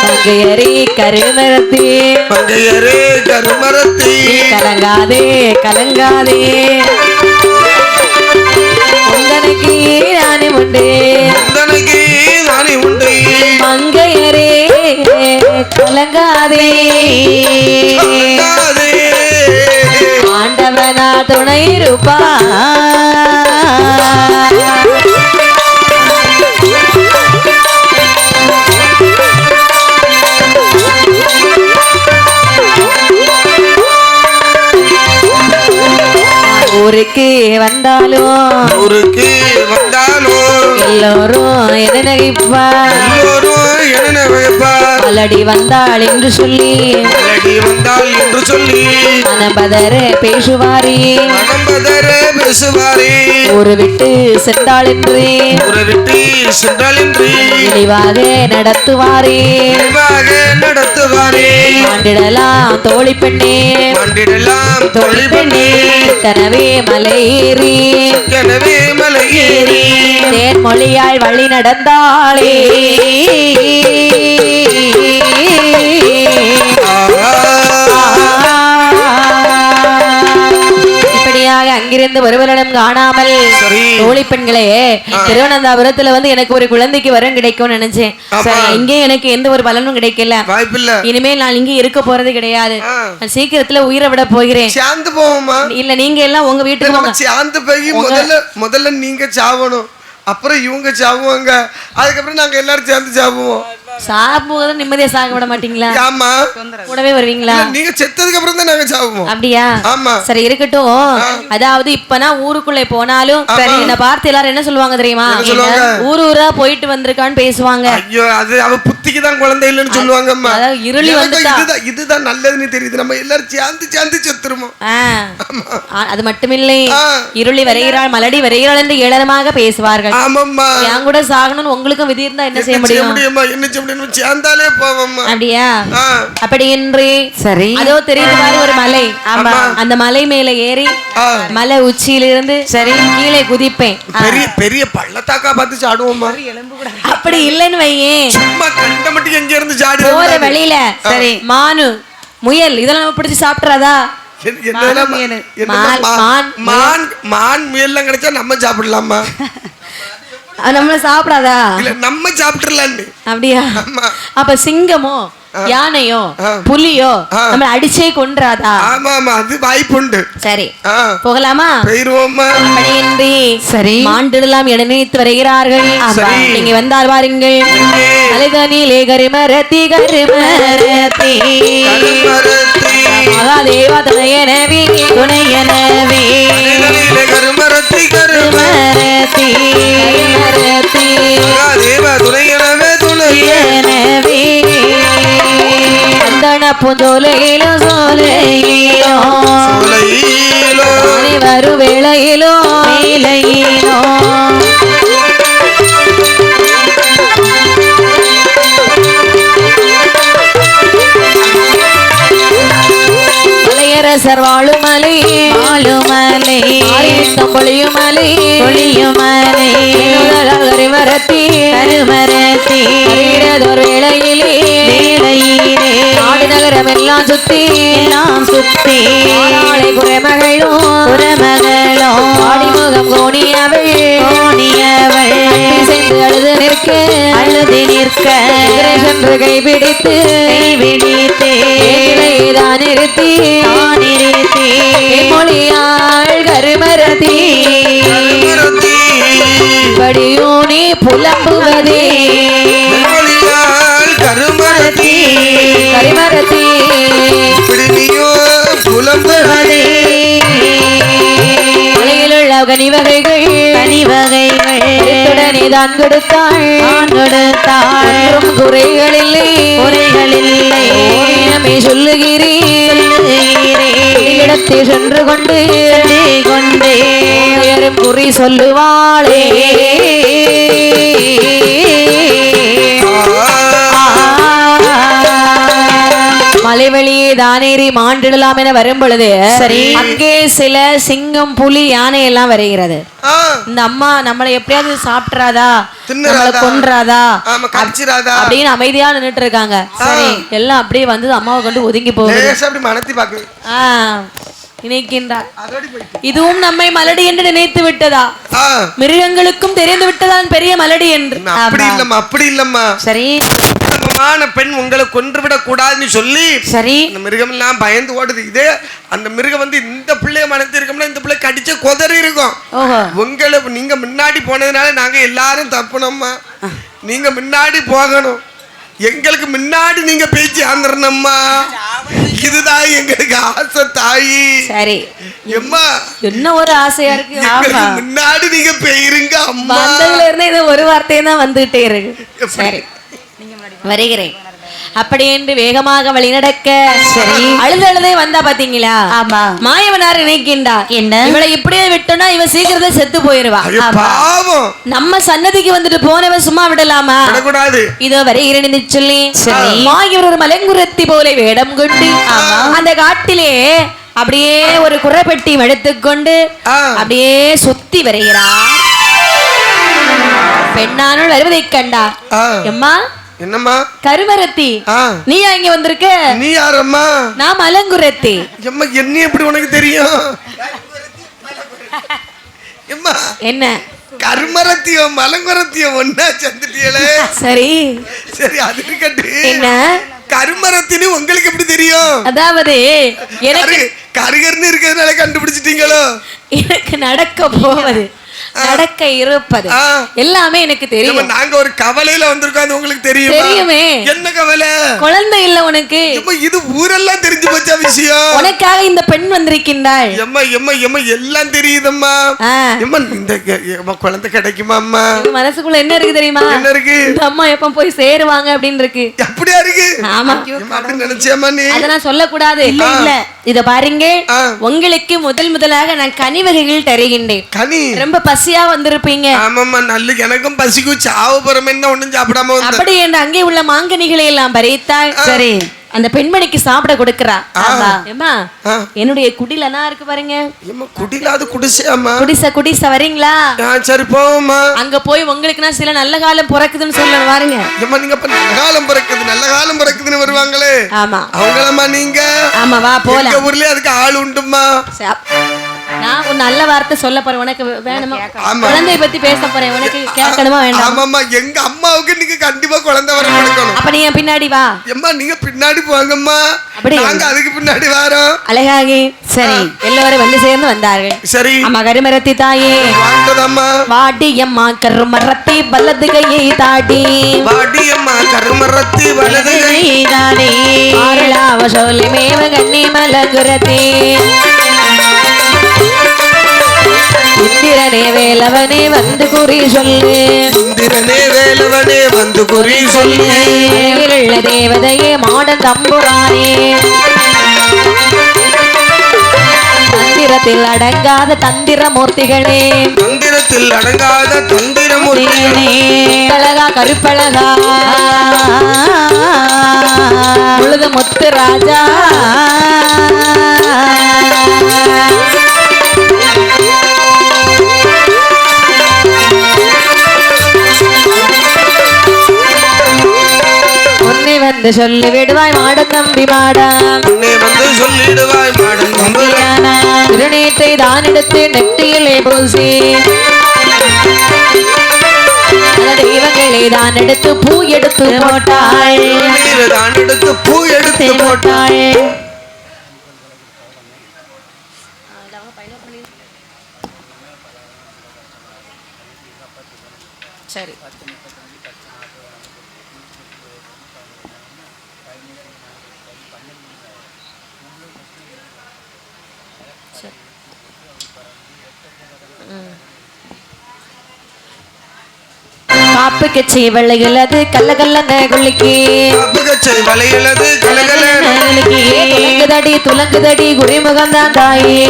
பங்கையரே கருமரத்தி கலங்காதே கலங்காதே உந்தனக்கு நானே உண்டு மங்கையரே கலங்காதே ஆண்டவனா துணை இருப்பா ஊருக்கு வந்தாலும் எல்லோரும் என்ன நினைப்பார் அலடி வந்தாள் என்று சொல்லி மனபதர பேசுவாரே ஊரு விட்டு சென்றாள் என்று இழிவாக நடத்துவாரே ஆண்டிடலாம் தோழி பெண்ணே கனவே மலையேறி தேன்மொழியால் வழி நடந்தாளே இப்படியாக அங்கிருந்து ஒருவரிடம் காணாமல் தோழி பெண்களே திருவனந்தபுரத்துல வந்து எனக்கு ஒரு குழந்தைக்கு வரம் கிடைக்கும் நினைச்சேன். இங்கே எனக்கு எந்த ஒரு பலனும் கிடைக்கல. இனிமேல் நான் இங்கே இருக்க போறது கிடையாது. சீக்கிரத்துல உயிரை விட போகிறேன். இல்ல நீங்க எல்லாம் உங்க வீட்டுக்கு முதல்ல நீங்க சாவணும், அப்புறம் இவங்க சாவுவாங்க, அதுக்கப்புறம் நாங்க எல்லாரும் சேர்ந்து சாவுவோம். சாப்பிடும்போது நிம்மதியா சாக விட மாட்டீங்களா? ஆமா, கூடவே வருவீங்களா? நீங்க செத்ததுக்கு அப்புறம் தான் நாங்க சாவுவோம். அப்படியா? ஆமா. சரி இருக்கட்டும். அதாவது இப்ப நான் ஊருக்குள்ள போனாலும் என்ன பார்த்து எல்லாரும் என்ன சொல்லுவாங்க தெரியுமா? ஊரா போயிட்டு வந்திருக்கான்னு பேசுவாங்க. ஐயோ, அது அவ புத்திக்கு தான் குழந்தை இல்லைன்னு சொல்லுவாங்க. அம்மா, அதாவது இருளி வந்துட்டா இதுதான் நல்லதுன்னு தெரியுது. நம்ம எல்லாரும் சேர்ந்து செத்துருமோ. அது மட்டுமில்லை, இருளி வரைகிறாள் மலடி வரைகிறாள் என்று ஏளனமாக பேசுவார்கள். ஆமாம்மா, என் கூட சாகணும்னு உங்களுக்கும் விதி இருந்தா என்ன செய்ய முடியும்? சேர்ந்தாலே போவோம். அப்படியா? அப்படி என்று சரி, அதோ தெரியுது பாரு ஒரு மலை. ஆமா, அந்த மலை மேல ஏறி மலை உச்சியிலிருந்து சரி கீழே குதிப்பேன். பெரிய பெரிய பள்ளத்தாக்கா பார்த்து சாடுவோமா? அப்படி இல்லைன்னு வையே, சும்மா கண்ட மட்டும் எங்க இருந்து சாடி போற வழியில சரி மானு முயல் இதெல்லாம் நம்ம பிடிச்சு சாப்பிட்றாதா? மான் முயல்லாம் கிடைச்சா நம்ம சாப்பிடலாமா? நம்மள சாப்பிடாதா? இல்ல நம்ம சாப்பிட்டுறலாம். அப்படியா? அப்ப சிங்கமோ யானையோ புலியோ நம்ம அடிச்சே கொன்றாதா? ஆமா ஆமா, அது வாய்ப்புண்டு. சரி போகலாமா? போயிருவோமா? சரி மாண்டிடலாம் என நினைத்து வருகிறார்கள். நீங்க வந்தால் வாருங்கள். அலைதனிலே கருமரத்தி கருமரத்தி மகாதேவா துணையனவே துணையனவே கருமரத்தி கருமரத்தி கருமரத்தி மகாதேவா துணையனவே துணையனவே அந்தன பூஞ்சோலையிலோ சோலையிலோ சோலையிலோ வரு வேளையிலோ வேளையிலோ மலையரசர் வாழுமலை வாழுமலை பொழியுமலை பொழியுமலை கருமரத்தி கருமரத்தி ஒரு வேளையிலே வேளையிலே நாடு நகரம் எல்லாம் சுத்தி நாளை குறைமகளோ குறைமகளோ ஆடிமுகம் கோணியவள் சென்று அழுது நிற்க சென்று கைபிடித்து தான் நிறுத்தி மொழியாள் கருமரதி எப்படியோ நீ புலம்புவதே கருமரத்தி கரிமரத்தி நீயோ புலம்புவதே மலையிலுள்ள கனிவகைகள் உடனே தான் கொடுத்தாள் குறைகளில்லை சொல்லுகிறேன் இடத்தை சென்று கொண்டு குறி சொல்லுவாளே மலைவெளியே தானேறி மாண்டிடலாம் என வரும் பொழுது சரி அங்கே சில சிங்கம் புலி யானை எல்லாம் வருகிறது. இந்த அம்மா நம்மளை எப்படியாவது சாப்பிட்றாதா கொன்றாதா அப்படின்னு அமைதியா நின்னுட்டு இருக்காங்க. சரி எல்லாம் அப்படியே வந்து அம்மாவை கொண்டு ஒதுங்கி போகுது. நினைக்கின்றார் இதுவும் நம்மை மலடி என்று நினைத்து விட்டதா, மிருகங்களுக்கும் தெரிந்து விட்டதான் பெரிய மலடி என்று. அப்படி இல்லம்மா சரி பெண் உங்களை கொன்றுவிடக் கூடாதுன்னு சொல்லி சரி இந்த மிருகம் எல்லாம் பயந்து ஓடுது. இதே அந்த மிருகம் வந்து இந்த பிள்ளைய மனத்து இருக்கோம்னா இந்த பிள்ளை கடிச்ச கொதறி இருக்கும். உங்களை நீங்க முன்னாடி போனதுனால நாங்க எல்லாரும் தப்புனோம்மா. நீங்க முன்னாடி போகணும், எங்களுக்கு முன்னாடி நீங்க பேச்சு ஆந்துடணும்மா. இதுதான் எங்களுக்கு ஆசை தாயி. சரி அம்மா என்ன ஒரு ஆசையா இருக்கு, முன்னாடி நீங்க போயிருங்க அம்மா. இருந்தே இது ஒரு வார்த்தையும் தான் வந்துகிட்டே இருக்கு. சரி வருகிறேன் அப்படி என்று வேகமாக வழிநடக்க சரி அழுதே வந்தா பாத்தீங்களா. ஆமா மாயவனார் நினைக்கின்றார் என்ன இவளை இப்படியே விட்டோம்னா இவ சீக்கிரத்தை செத்து போயிருவா. நம்ம சன்னதிக்கு வந்துட்டு போனவ சும்மா விடலாமா, இதோ வருகிறேன் சொல்லி மாயவர் ஒரு மலங்குரத்தி போல வேடம் கொண்டு அந்த காட்டிலே அப்படியே ஒரு குறைப்பெட்டி எடுத்துக்கொண்டு அப்படியே சுத்தி வருகிறார். பெண்ணானுள் வருவதை கண்டா எம்மா என்னம்மா கருமரத்தி நீயா இங்க வந்திருக்க? நீ யாரம்மா? நான் மலங்குரத்தி. எம்மா என்ன எப்படி உனக்கு தெரியும்? எம்மா என்ன கருமரத்தியோ மலங்குரத்தியோ ஒன்னா சேர்ந்துட்டீங்களே. சரி சரி அது இருக்கட்டு. என்ன கருமரத்தின்னு உங்களுக்கு எப்படி தெரியும்? அதாவது எனக்கு கருகர்னு இருக்கிறதுனால கண்டுபிடிச்சிட்டீங்களோ? எனக்கு நடக்க போவது நடக்க இருப்பது எல்லாமே எனக்கு தெரியும். நாங்க ஒரு கவலையில வந்திருக்கோம், உங்களுக்கு தெரியும்? தெரியுமே. என்ன கவலை? குழந்தை இல்ல உனக்கு. இது ஊரெல்லாம் தெரிஞ்சு போச்ச விஷயம். உனக்காக இந்த பெண் வந்திருக்கின்றாள். எம்மா எம்மா எம்மா எல்லாம் தெரியுதம்மா. எம்மா இந்த குழந்தை கிடைக்குமா அம்மா? மனசுக்குள்ள என்ன இருக்கு தெரியுமா? என்ன இருக்கு? இந்த அம்மா எப்ப போய் சேருவாங்க அப்படின்னு இருக்கு. அப்படியா இருக்கு? ஆமா அப்படி நினைச்சேம்மா நீ. அத நான் சொல்ல கூடாது. இல்ல இல்ல இத பாருங்க, உங்களுக்கு முதலாக நான் கனி வகைகள் தருகின்றேன். கனி ரொம்ப பசியா வந்திருப்பீங்க. ஆமாம்மா நல்ல எனக்கும் பசிக்கு சாவு போறமே என்ன ஒண்ணும் சாப்பிடாம வந்து அப்படி என்று அங்கே உள்ள மாங்கனிகளை எல்லாம் பறித்தாள். சரி அந்த பெண்மணிக்கு சாப்பிட கொடுக்கறா. ஏமா என்னுடைய குடிலனா இருக்கு பாருங்க. ஏமா குடில அது குடிசையாமா? குடிசை வரீங்களா? சரி போவோம்மா. அங்க போய் உங்களுக்கு சில நல்ல காலம் பிறக்குதுன்னு சொல்ல வாருங்க. ஏமா நீங்க அப்ப நல்ல காலம் பிறக்குதுன்னு வருவாங்களே. ஆமா அவங்களமா நீங்க? ஆமா வா போலாம். எங்க ஊர்லயே அதுக்கு ஆள் உண்டுமா? நான் ஒரு நல்ல வார்த்தை சொல்ல போறேன், உனக்கு வேணுமா? குழந்தைய பத்தி பேச போறேன், உனக்கு கேட்கணுமா வேண்டாம்? ஆமாம்மா எங்க அம்மாவுக்கு நீங்க கண்டிப்பா குழந்தை வர கொடுக்கணும். அப்ப நீங்க பின்னாடி வா. அம்மா நீங்க பின்னாடி போங்கம்மா, நாங்க அதுக்கு பின்னாடி வரோம். அழகாகி சரி எல்லாரும் வந்து சேர்ந்து வந்தார்கள். சரி அம்மா கருமரத்தி தாயே வாங்கதம்மா. வாடி அம்மா கருமரத்தி வலது கையை தாடி. வாடி அம்மா கருமரத்தி வலது கையை தாடி. ஆரளாவ சொல்லி மேவ கண்ணி மலங்குரத்தி. இந்திரனே வேலவனே வந்து குறி சொல்லு. இந்திரனே வேலவனே வந்து குறி சொல்லு. உள்ள தேவதையே மாடன் தம்புரானே. தந்திரத்தில் அடங்காத தந்திர மூர்த்திகளே. தந்திரத்தில் அடங்காத தந்திர மூர்த்திகளே. அழகா கருப்பழகா முழுது முத்து ராஜா. வந்து சொல்லி விடுவாய் மாடன் தம்பி மாடா. வந்து சொல்லிடுவாய் மாடன் தம்பி. திருநீற்றை தான் எடுத்து நெற்றியிலே பூசி தெய்வங்களை தான் எடுத்து பூ எடுத்து போட்டாள். தான் எடுத்து பூ எடுத்து போட்டாள். சரி. காப்பு கச்சை வளையலது கல்ல கல்லன குளிக்கி காப்பு கச்சை வளையலது கல்ல கல்லன குளிக்கி துலங்குதடி குடிமுகம் தான் தாயே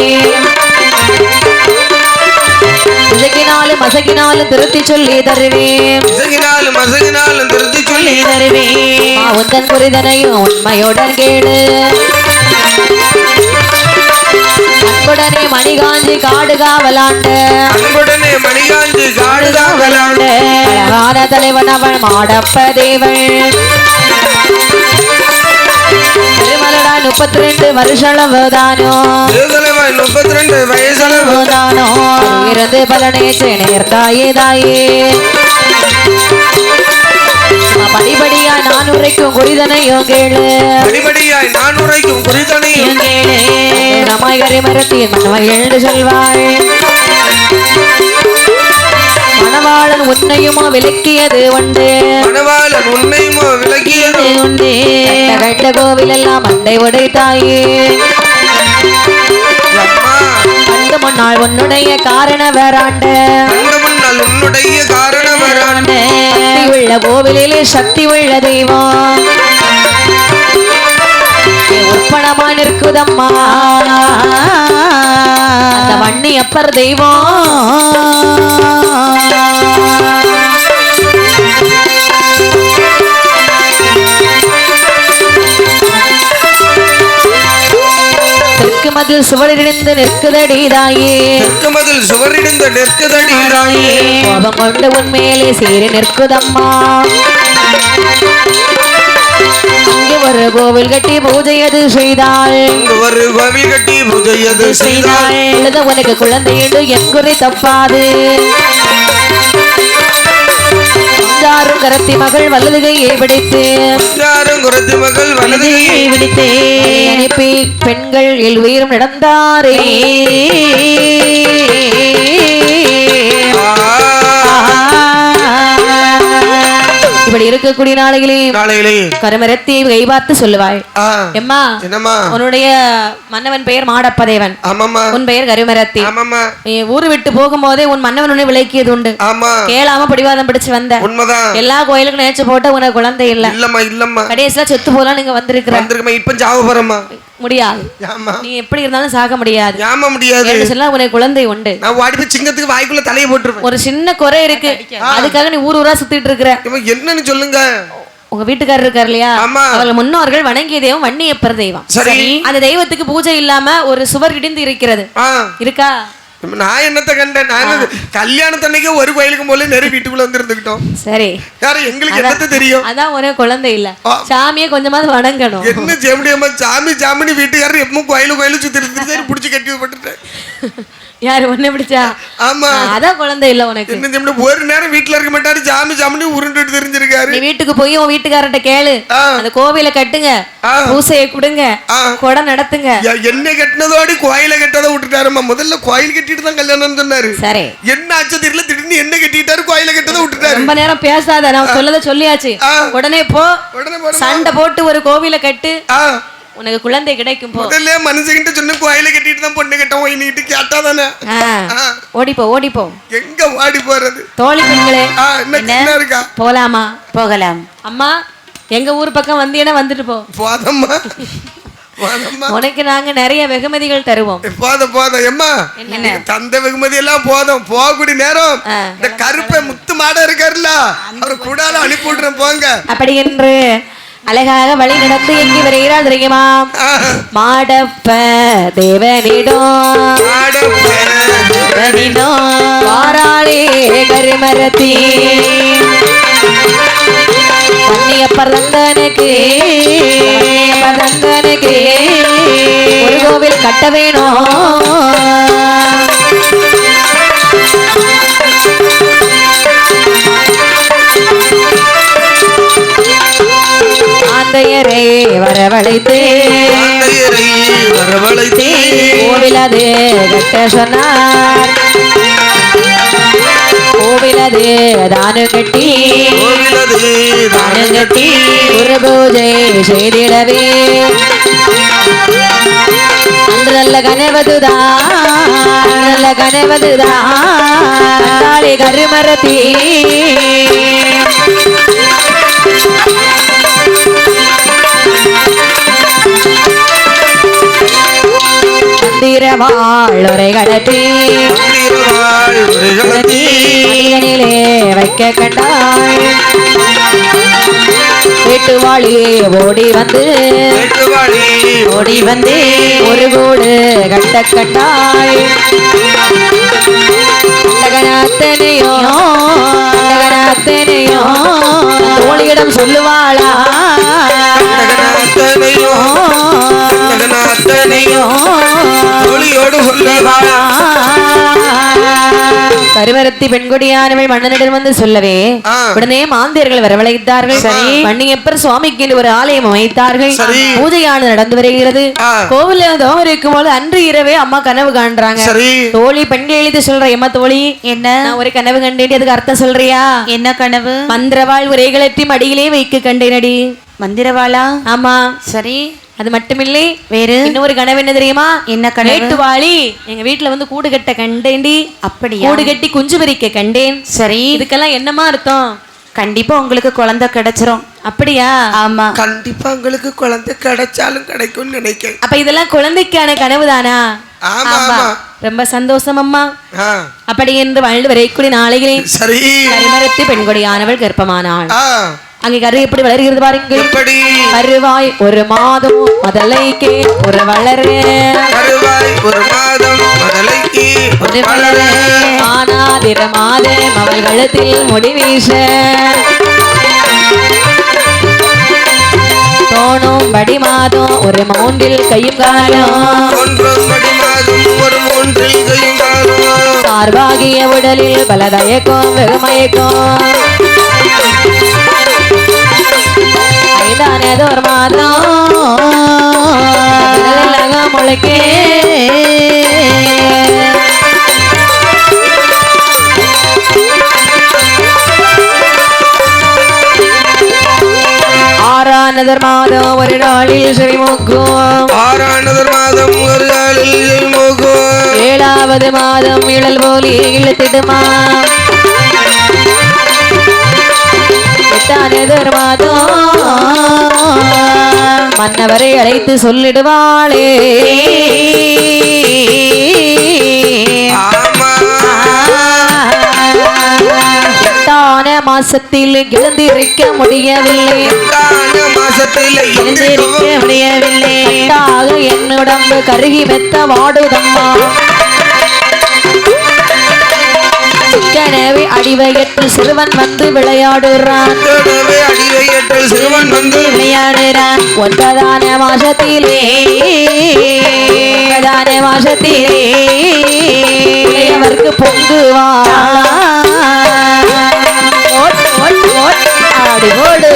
இசைக்கினாலும் மசகினாலும் திருத்தி சொல்லி தருவேன் இசைக்கினாலும் மசகினாலும் திருத்தி சொல்லி தருவேன் உந்தன் புரிதனையும் உண்மையுடன் கேடு அன்புடனே மணிகாஞ்சி காடு காவலாண்டு அன்புடனே மணிகாஞ்சி காடு காவலாண்டு அழகான தலைவன் அவன் மாடப்ப தேவன் திருமலடா 32 வருஷளவுதானோ 32 வயசளவுதானோ இருந்து பலனேற்று நேர்ந்தாயே தாயே படிபடியாய் நான் உரைக்கும் குறிதனையும் கேளு படிபடியாய் நான் உரைக்கும் குறிதனையும் கேளு நமாய்கரை மரத்தின் மனமகிழ்ந்து சொல்வாள் மணவாளன் உன்னையுமோ விளக்கியது உண்டு மணவாளன் உன்னையுமோ விளக்கியது உண்டு கண்ட கோவில் எல்லாம் மண்டை உடைத்தாயே கண்டு முன்னாள் உன்னுடைய காரண வராண்டு உன்னுடைய காரண வராண்டு உள்ள கோவிலிலே சக்தி உள்ள தெய்வம் உற்பணமா நிற்குதம்மா அந்த வண்ணி அப்பர் தெய்வம் தெற்கு மதில் சுவரிடிந்து நிற்குதடி தாயே தெற்கு மதில் சுவரிடிந்து நிற்குதடி தாயே கோபம் கொண்டு உன் மேலே சீறி நிற்குதம்மா இங்கு ஒரு கோவில் கட்டி பூஜையது செய்தாள் ஒரு கோவில் கட்டி பூஜையது செய்தாள் எழுத உனக்கு குழந்தையுண்டு என் குறை தப்பாது யாரும் கரத்தி மகள் வலதுகையை பிடித்து யாரும் கரத்தி மகள் வலதுகையை பிடித்து அனுப்பி பெண்கள் உயிரும் நடந்தாரே இப்படி இருக்கக்கூடிய நாளையிலே கருமரத்தை கை பார்த்து சொல்லுவாள் எம்மா உன்னுடைய மன்னவன் பெயர் மாடப்பதேவன் உன் பெயர் கருமரத்தி ஊரு விட்டு போகும்போதே உன் மன்னவன் உன்னை விளக்கியது உண்டு கேளாம பிடிவாதம் பிடிச்சு வந்த எல்லா கோயிலுக்கும் நினைச்சு போட்ட உனக்கு குழந்தை இல்ல கடைசியா செத்து போலாம் நீங்க வந்திருக்கிற முடியாது நீ எப்படி இருந்தாலும் சாக முடியாது உனக்கு குழந்தை உண்டு சிங்கத்துக்கு வாய்க்குள்ள தலையை போட்டுருவேன் ஒரு சின்ன குறை இருக்கு அதுக்காக நீ ஊர் ஊரா சுத்திட்டு இருக்கிற என்னன்னு சொல்லுங்க உங்க வீட்டுக்காரர் இருக்காரு இல்லையா அவர்கள் முன்னோர்கள் வணங்கிய தெய்வம் வன்னியப்பர் தெய்வம் அந்த தெய்வத்துக்கு பூஜை இல்லாம ஒரு சுவர் இடிந்து இருக்கிறது இருக்கா நான் என்னத்த கண்டேன் நான் கல்யாணத்தன்னைக்கு ஒரு கோயிலுக்கு போல நெரு வீட்டுக்குள்ள வந்து இருந்துக்கிட்டோம் சரி யாரும் எங்களுக்கு என்னத்த தெரியும் அதான் ஒரே குழந்தை இல்ல சாமியை கொஞ்சமாவது வணங்கணும் என்ன செய்ய முடியாம சாமி வீட்டுக்காரர் எப்பவும் கோயிலு சுத்தி இருந்து புடிச்சு கட்டி போட்டுட்டேன் யாரு ஒண்ணு பிடிச்சா ஆமா அதான் குழந்தை இல்ல உனக்கு என்ன ஒரு நேரம் வீட்டுல இருக்க மாட்டாரு சாமி உருண்டுட்டு தெரிஞ்சிருக்காரு நீ வீட்டுக்கு போய் உன் வீட்டுக்காரர்கிட்ட கேளு அந்த கோவில கட்டுங்க பூசையை கொடுங்க கொடை நடத்துங்க என்ன கட்டினதோடு கோயில கட்டதை விட்டுட்டாருமா முதல்ல கோயில் கட்டிட்டு தான் கல்யாணம் சொன்னாரு சரி என்ன ஆச்சு தெரியல திடீர்னு என்ன கட்டிட்டாரு கோயில கட்டதை விட்டுட்டாரு ரொம்ப நேரம் பேசாத நான் சொல்லத சொல்லியாச்சு உடனே போ சண்டை போட்டு ஒரு கோவில கட்டு உனக்கு குழந்தை கிடைக்கும் போ முதல்ல மனுஷங்கிட்ட சொன்ன கோயில கட்டிட்டு தான் பொண்ணு கட்ட போய் நீட்டு கேட்டாதானே ஓடிப்போ எங்க ஓடி போறது தோழி பெண்களே என்ன இருக்கா போகலாம் அம்மா எங்க ஊர் பக்கம் வந்தீங்கன்னா வந்துட்டு போதம்மா உனக்கு நாங்க நிறைய வெகுமதிகள் தருவோம் போதும் எம்மா தந்த வெகுமதி எல்லாம் போதும் போகக்கூடிய நேரம் இந்த கருப்பை முத்து மாட இருக்காருல்ல அவரு கூடால அனுப்பி விடுறேன் போங்க அப்படி என்று அழகாக வழி நடந்து எங்கே வருகிறார் தெரியுமா மாடப்ப தேவனிடம் வாராளே கருமரத்தி வன்னியப்பர் தந்தனுக்கு ஒரு கோவில் கட்ட வேணும் ஆந்தையரை வரவழைத்து கோவில் அது கட்ட சொன்னார் கோவில் கோவிலது தானம் கட்டி ஒரு பூஜை செய்திடவே அன்று நல்ல கனவதுதான் நல்ல கனவதுதான் கருமரத்தி மந்திரவாள் கடத்தி மனிதனிலே வைக்க கண்டாய் வீட்டுவாளி ஓடி வந்து ஒரு கூடு கட்ட கண்டாய் அத்தனையோ தோழியிடம் சொல்லுவாளா கருவரத்தி பெண்கொடியானவள் மன்னனிடம் வந்து சொல்லவே உடனே மாந்தியர்கள் வரவழைத்தார்கள். மண்ணியப்பர் சுவாமிக்கு ஒரு ஆலயம் அமைத்தார்கள். பூஜையானது நடந்து வருகிறது. கோவில தோம் இருக்கும் போது அன்று இரவே அம்மா கனவு காண்றாங்க. தோழி பெண்கள் எழுதி சொல்ற எம்மா தோழி என்ன ஒரு கனவு கண்டேன், அதுக்கு அர்த்தம் சொல்றியா? என்ன கனவு? மந்திரவாள் உரைகளற்றி மடியிலே வைக்க கண்டேனடி. மந்திரவாளா? ஆமா. சரி, அது மட்டுமில்லை, வேறு இன்னொரு கனவு என்ன தெரியுமா? என்ன கனவு? வேட்டுவாளி எங்க வீட்டுல வந்து கூடு கட்ட கண்டேன்டி. அப்படியா? கூடு கட்டி குஞ்சு பறிக்க கண்டேன். சரி, இதுக்கெல்லாம் என்னமா அர்த்தம்? கண்டிப்பா உங்களுக்கு குழந்தை கிடைச்சிரும். அப்படியா? ஆமா, கண்டிப்பா உங்களுக்கு குழந்தை கிடைச்சாலும் கிடைக்கும் நினைக்கிறேன். அப்ப இதெல்லாம் குழந்தைக்கான கனவு தானா? ரொம்ப சந்தோஷம் அம்மா. அப்படி என்று வாழ்ந்து வரைக்கூடிய நாளையிலே சரி கருமரத்தி பெண்கொடியானவள் கர்ப்பமானாள். அங்கே கரு எப்படி வளர்கிறது பாருங்கள். கருவாய் ஒரு மாதம் முதலைக்கு ஒரு வளரு, கருவாய் ஒரு மாதம் முதலைக்கு ஒரு வளரு, ஆனாதிர மாதம் அவள் கழுத்தில் முடிவீச தோணும் படி மாதம் ஒரு மூன்றில் கையும் காலம், சார்பாகிய உடலில் பல தயக்கம் வெறுமயக்கம், ஐதானதோர் மாதம் முளைக்கே ஆறானதர் மாதம் ஒரு நாளில் ஸ்ரீமுகம், ஆறானதர் மாதம் ஒரு நாளில் ஸ்ரீமுகம், ஏழாவது மாதம் இழல் போலி இழுத்திடுமா, எட்டானதர் மாதம் மன்னவரை அழைத்து சொல்லிடுவாளே. எட்டான மாசத்தில் எழுந்திருக்க முடியவில்லை, எழுந்திருக்க முடியவில்லை, என் உடம்பு கருகி மெத்த வாடுதம்மா, கனவே அடிவயத்தில் சிறுவன் வந்து விளையாடுறான், சிறுவன் வந்து விளையாடுறான், ஒன்பதான மாசத்திலே அவருக்கு பொங்குவான், ஆடி ஓடு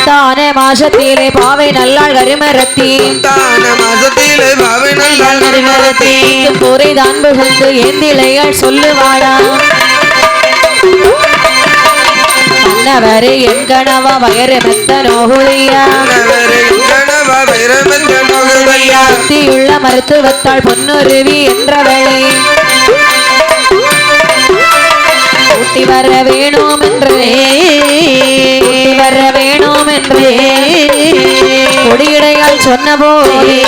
தான மாசத்திலே பாவை நல்லாள் கருமரத்தி, மாசத்திலே பாவை நல்லாள் கருமரத்தி, பொறை தான் புகழ்ந்து ஏந்திளைகள் சொல்லுவாடா, மன்னவரே என் கணவா வயறு மெத்த நோகுதையா, உள்ள மருத்துவத்தாள் பொன்னுருவி என்றவளை ஊட்டி வர வேணும் என்றே, வர வேணும் என்றே கொடியடையால் சொன்ன போலே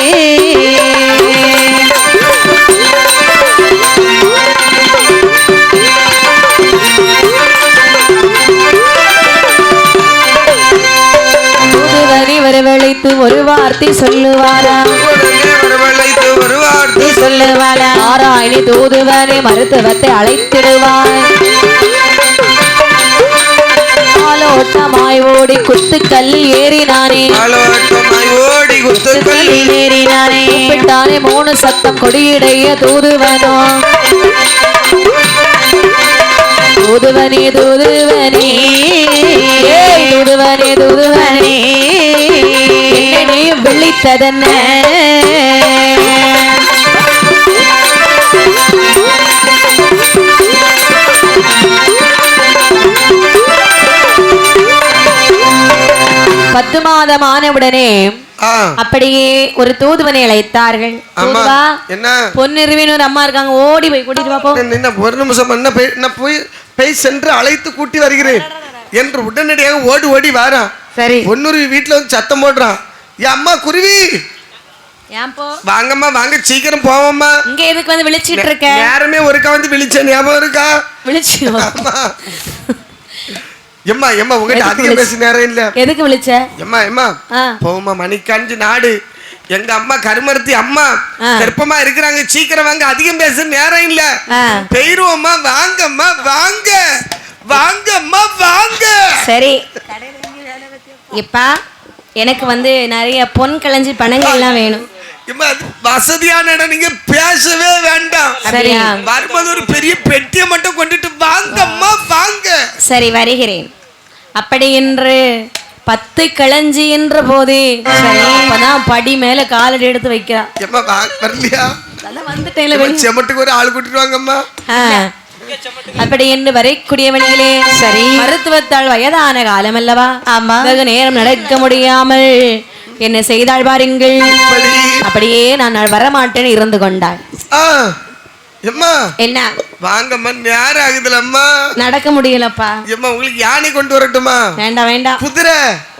தூதுவனி வரவழைத்து ஒரு வார்த்தை சொல்லுவாரா, ஒரு வார்த்தை சொல்லுவாரா, ஆராயணி தூதுவனி மருத்துவத்தை அழைத்திடுவார், ஆலோட்டமாய் ஓடி குத்துக்கல்லில் ஏறினானே, ஏறினானே கூப்பிட்டானே 3 சத்தம் கொடியிடைய தூதுவனோ, தூதுவனே தூதுவனே தூதுவனே தூதுவனே என்னையும் விழித்த விட்டதென்ன பத்து மாதமான உடனே அப்படியே ஒரு தூதுவனை அழைத்தார்கள். பொன்னிறுவின்னு ஒரு அம்மா இருக்காங்க, ஓடி போய் கூட்டிட்டு வா. ஒரு நிமிஷம் போய் சென்று அழைத்து கூட்டி வருகிறேன் என்று உடனடியாக ஓடி ஓடி வாரான். சரி, பொன்னுருவி வீட்டுல வந்து சத்தம் போடுறான். என் அம்மா குருவி வாங்கம்மா வாங்க, சீக்கிரம் போவோம்மா. இங்க எதுக்கு வந்து விழிச்சிட்டு இருக்க? யாருமே ஒருக்கா வந்து விழிச்சேன், ஞாபகம் இருக்கா? விழிச்சு எம்மா எம்மா உங்ககிட்ட அதிகம் பேசி நேரம் இல்ல. எதுக்கு விழிச்ச? எம்மா எம்மா போமா, மணிக்காஞ்சு நாடு, எங்க அம்மா கருமருத்தி அம்மா கர்ப்பமா இருக்கிறாங்க, சீக்கிரம் வாங்க, அதிகம் பேச நேரம் இல்ல, பெயருவோம்மா, வாங்கம்மா வாங்க, வாங்கம்மா வாங்க. சரி, இப்ப எனக்கு வந்து நிறைய பொன் களைஞ்சி பணங்கள் எல்லாம் வேணும். வசதியான இடம், நீங்க பேசவே வேண்டாம். சரி, வரும்போது ஒரு பெரிய பெட்டியை மட்டும் கொண்டுட்டு வாங்கம்மா வாங்க. சரி, வருகிறேன். அப்படி என்று 10 கிளஞ்சி என்ற போதே அப்பதான் படி மேல காலடி எடுத்து வைக்கிறா. வரலையா? வந்துட்டேன், செமட்டுக்கு ஒரு ஆள் கூட்டிட்டு வாங்கம்மா. அப்படி என்று வரைக்கூடிய வழியிலே சரி, மருத்துவத்தால் வயதான காலம் அல்லவா, ஆமா, வெகு நேரம் நடக்க முடியாமல் என்ன செய்தாள் பாருங்கள். அப்படியே நான் வரமாட்டேன்னு இருந்து கொண்டாள். என்ன வாங்கம்மா, நேரம் ஆகுதுலம்மா, நடக்க முடியலப்பா. உங்களுக்கு யானை கொண்டு வரட்டுமா? வேண்டாம் வேண்டாம். குதிரை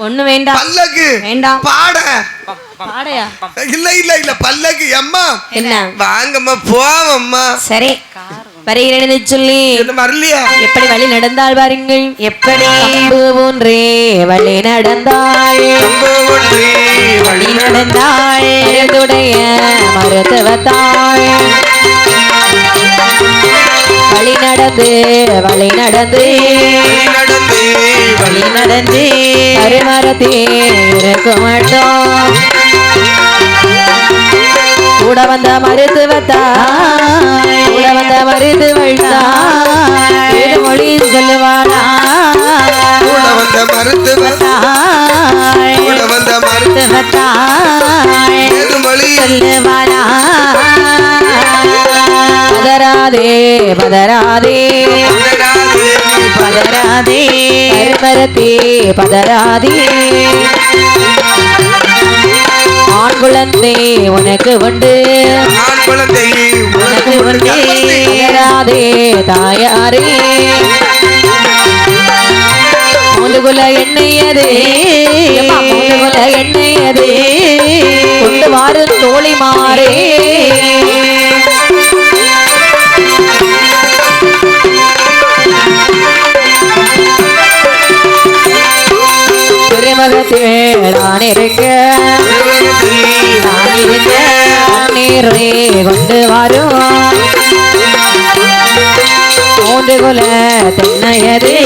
ஒண்ணு வேண்டாம். பல்லக்கு வேண்டாம். பாடையா? இல்ல இல்ல இல்ல, பல்லக்கு. அம்மா என்ன? வாங்கம்மா போவம்மா. சரி, வருகிறேன்னு சொல்லி எப்படி வழி நடந்தாள் பாருங்கள். எப்படி ஒன்றே வழி நடந்தாள், வழி நடந்தாள், மருதுடைய மருத்துவத்தாள், வழி நடந்து வழி நடந்து வழி நடந்து அருமரத்தே இருக்கும் மட்டும் கூட வந்த மருத்துவத்தாய், கூட வந்த மருத்துவத்தாய் மொழி சொல்லுவாளா, கூட வந்த மருத்துவத்தாய், கூட வந்த மருத்துவத்தாய் மொழி சொல்லுவாளா. பதராதே பதராதே பதராதே அருமரத்தே பதராதே, ஆண் குழந்தை உனக்கு உண்டு, ஆண் குழந்தை உனக்கு உண்டு, பதராதே தாயாரே, முதுகுல எண்ணெயதே, முதுகுல எண்ணெயதே கொண்டு வாரு தோழி மாறே. நான் இருக்க நான் இருக்க நீரே கொண்டு வரும், மூன்று குல தென்னையதே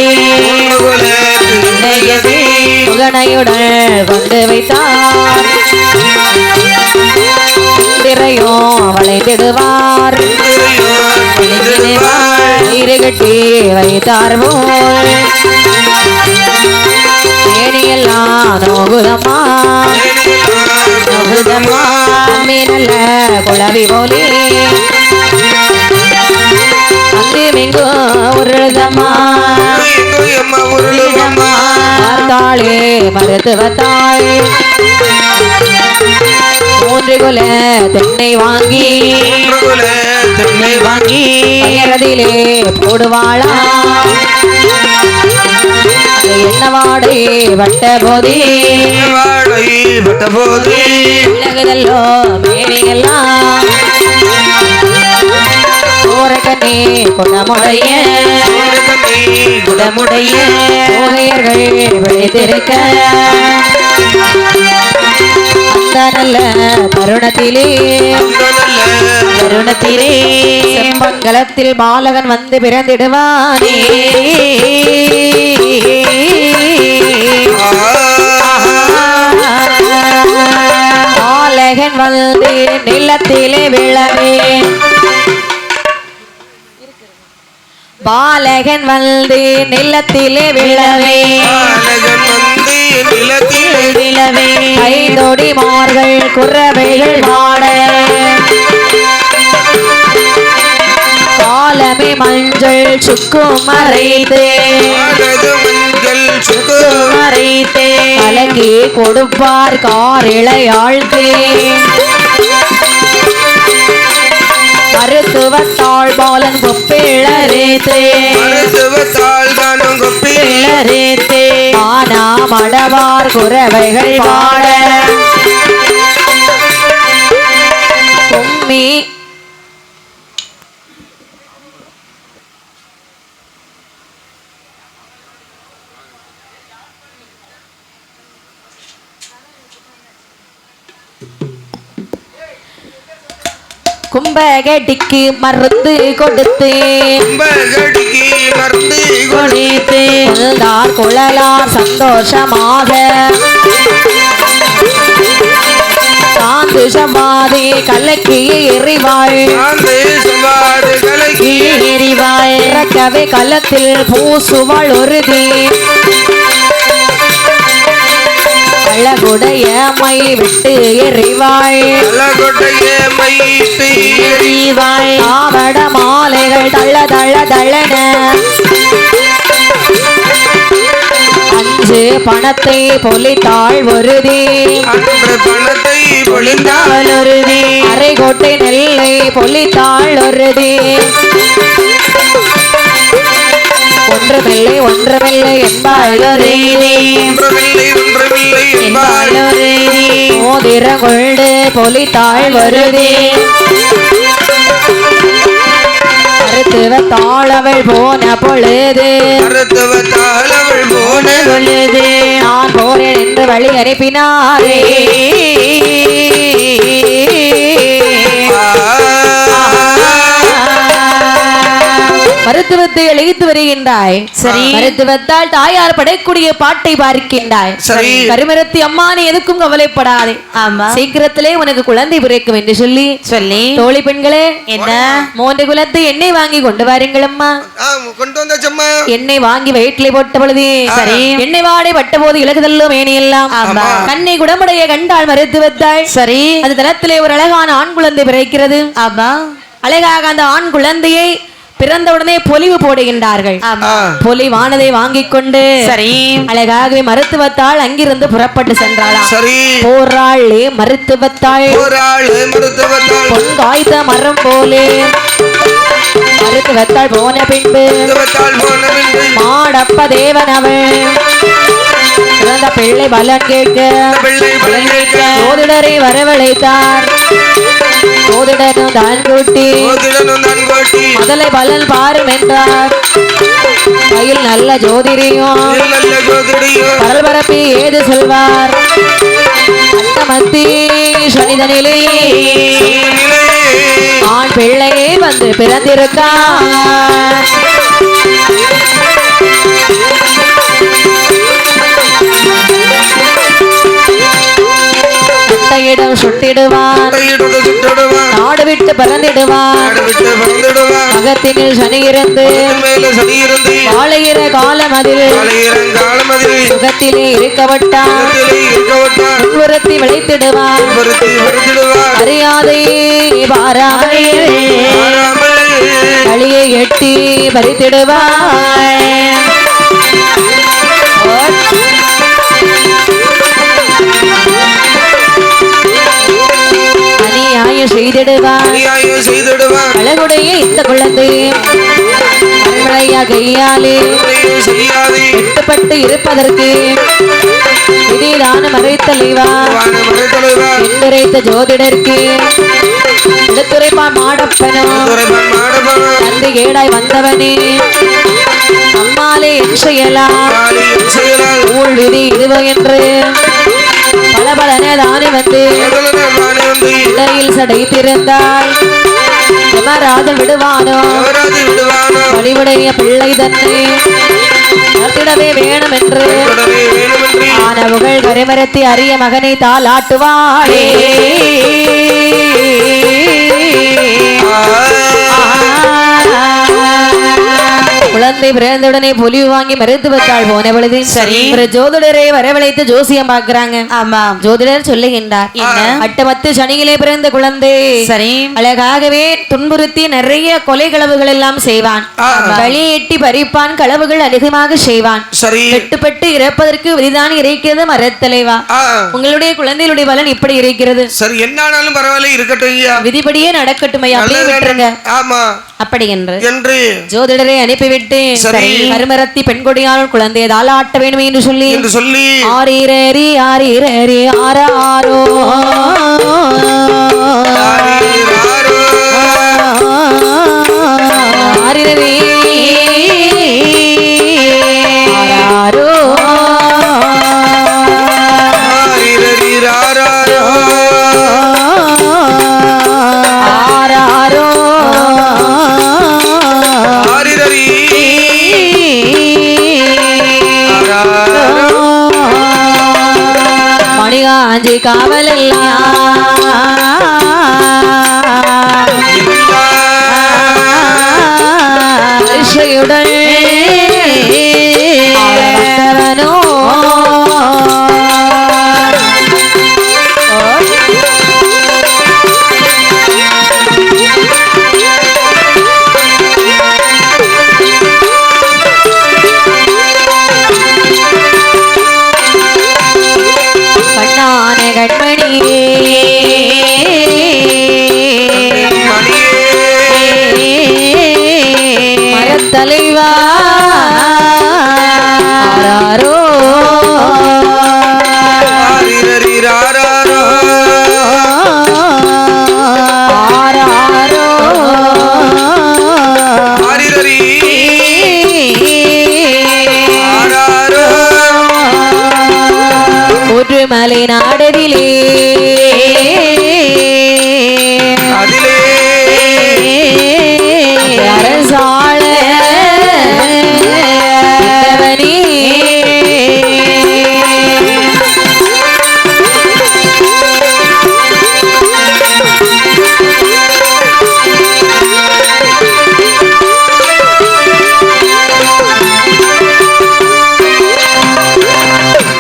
தென்னையதே முகனையுடன் கொண்டு வைத்தார், திரையும் வளைந்திடுவார், நீரு கட்டி வைத்தார் போல் ஏனியெல்லாம் நோகுதம்மா நோகுதம்மா, நல்ல குழவி போலே அங்குமிங்கோ உருளுதம்மா உருளுதம்மா, தாளே மருத்துவத்தாள், மூன்று குல தென்னை வாங்கி தென்னை வாங்கி பயிரதிலே போடுவாளா, எண்ணவாடை வட்ட போதே வட்ட போதே உலகதல்லோ மேலையெல்லாம் ஓரக்கண்ணே குடமுடைய குடமுடைய ஓகையர்கள் விளைத்திருக்க, அந்த நல்ல தருணத்திலே தருணத்திலே செம்பங்கலத்தில் பாலகன் வந்து பிறந்திடுவானே. பாலகன் வந்து நிலத்திலே விழவே, பாலகன் வந்து நிலத்திலே விழவே, நிலவே ஐந்தொடி மார்கள் குறவைகள் வாட காலமே மஞ்சள் சுக்குமரைத்தே கலங்கி கொடுப்பார் காரிழையாழ்த்தே மருத்துவத்தாள் பாலன் கொப்பிழரேத்தே ஆனா மடவார் குறவைகள் பாட கும்மி கும்பகடிக்கு மருந்து கொடுத்து குழலார் சந்தோஷமாக சாந்து சமாதி கலக்கி எறிவாள் இறக்கவே கலத்தில் பூசுவாள் ஒருதி அழகுடைய மை விட்டு எறிவாள் ஆவட மாலைகள் தள்ள தள்ள தள்ளன அஞ்சு பணத்தை பொலித்தாள் ஒருதி அரைகோட்டை நெல்லை பொலித்தாள் ஒருதி ஒன்றுமில்லை மோதிர கொண்டு பொலித்தாள் வருதே மருத்துவத்தாளவள் போன பொழுது நான் போறேன் என்று வழி அனுப்பினாரே மருத்துவத்தை அழைத்து வருகின்றாய். சரி, மருத்துவத்தால் தாயார் படைக்கூடிய பாட்டை பார்க்கின்றாய். சரி, கருமரத்தி அம்மா நீ எதுக்கும் கவலைப்படாதே, ஆமா சீக்கிரத்திலே உனக்கு குழந்தை பிறக்கும் என்று சொல்லி தோழி பெண்களே என்ன 3 குலத்தை எண்ணெய் வாங்கி கொண்டு வாருங்கள் அம்மா. கொண்டு வந்தாச்சம்மா. எண்ணெய் வாங்கி வயிற்றிலே போட்ட பொழுது சரி எண்ணெய் வாடை பட்ட போது இலகுதல்லோ மேனியெல்லாம் கண்ணை குடமுடைய கண்டாள் மருத்துவத்தாள். சரி, அது தளத்திலே ஒரு அழகான ஆண் குழந்தை பிறக்கிறது. ஆமா, அழகாக அந்த ஆண் குழந்தையை பிறந்தவுடனே பொலிவு போடுகின்றார்கள். பொலிவானதை வாங்கிக் கொண்டு சரி அழகாகவே மருத்துவத்தாள் அங்கிருந்து புறப்பட்டு சென்றாளாம். சரி, போராளே மருத்துவத்தாள் பொன்காய்த்த மரம் போலே மருத்துவத்தாள் போன பின்பு மாடப்ப தேவன் அவள் பிறந்த பிள்ளை பலன் கேட்க சோதிடரை வரவழைத்தார். சோதிடனும் தான் கூட்டி முதலை பலன் பாரும் என்றார். கையில் நல்ல ஜோதிரியும் பரல்பரப்பி ஏது சொல்வார். அட்டமத்தி சனிதனிலே ஆண் பிள்ளையே வந்து பிறந்திருக்கார். இடம் சுட்டிடுவான், நாடு விட்டு பறந்திடுவான். மகத்தினில் சனி இருந்து வாழையிற காலம் அதில் சுகத்திலே இருக்கப்பட்டான். முன்வருத்தி விளைத்திடுவான், அறியாதை பாராமல் வழியை எட்டி பறித்திடுவான். செய்திடுவான் அழகுடைய இந்த குழந்தை அருமையா கையாலே எட்டுப்பட்டு இருப்பதற்கு விதிதான மறைத்தலைவா என்றுரைத்த ஜோதிடருக்கு எடுத்துரைப்பான் மாடப்பனோ தந்தை ஏடாய் வந்தவனே அம்மாலே என் செய்யலாம் ஊழ் விதி இதுவோ என்று பல பலன தானே வந்து இடையில் சடைத்திருந்தாள். எமராதல் விடுவானோ வழிவுடைய பிள்ளை தன்னை நடத்திடவே வேணும் என்று ஆனவுகள் கரைமரத்தி அரிய மகனை தாளாட்டுவாளே. குழந்தை பிறந்தவுடனே பொலிவு வாங்கி மருத்துவத்தால் போன பொழுது சரி ஒரு ஜோதிடரை வரவழைத்து ஜோசியம் பார்க்கிறாங்க. ஆமா, ஜோதிடர் சொல்லுகின்றார், அட்டமத்து சனியிலே பிறந்த குழந்தை சரி அழகாகவே துன்புறுத்தி நிறைய கொலை களவுகள் எல்லாம் செய்வான், வழியை எட்டி பறிப்பான், களவுகள் அதிகமாக செய்வான், வெட்டுப்பட்டு இறப்பதற்கு விதிதான் இருக்கிறது மரத்தலைவா. உங்களுடைய குழந்தைகளுடைய பலன் இப்படி இருக்கிறது. சரி, என்னானாலும் பரவாயில்ல, இருக்கட்டும் ஐயா, விதிபடியே நடக்கட்டும் ஐயா, அப்படியே விட்டுருங்க. ஆமா அப்படி என்று ஜோதிடரை அனுப்பிவிட்டு கருமரத்தி பெண்கொடியால் குழந்தையை தாளாட்ட வேண்டும் என்று சொல்லி ஆரீரரி ஆரீரரி ஆராரோ ஆரீரரி ஆராரோ மணிகாஞ்சி காவலெல்லாம் தலைவா ஆராரோ ஆராரோ ஒரு மலை நாடரிலே அரசாள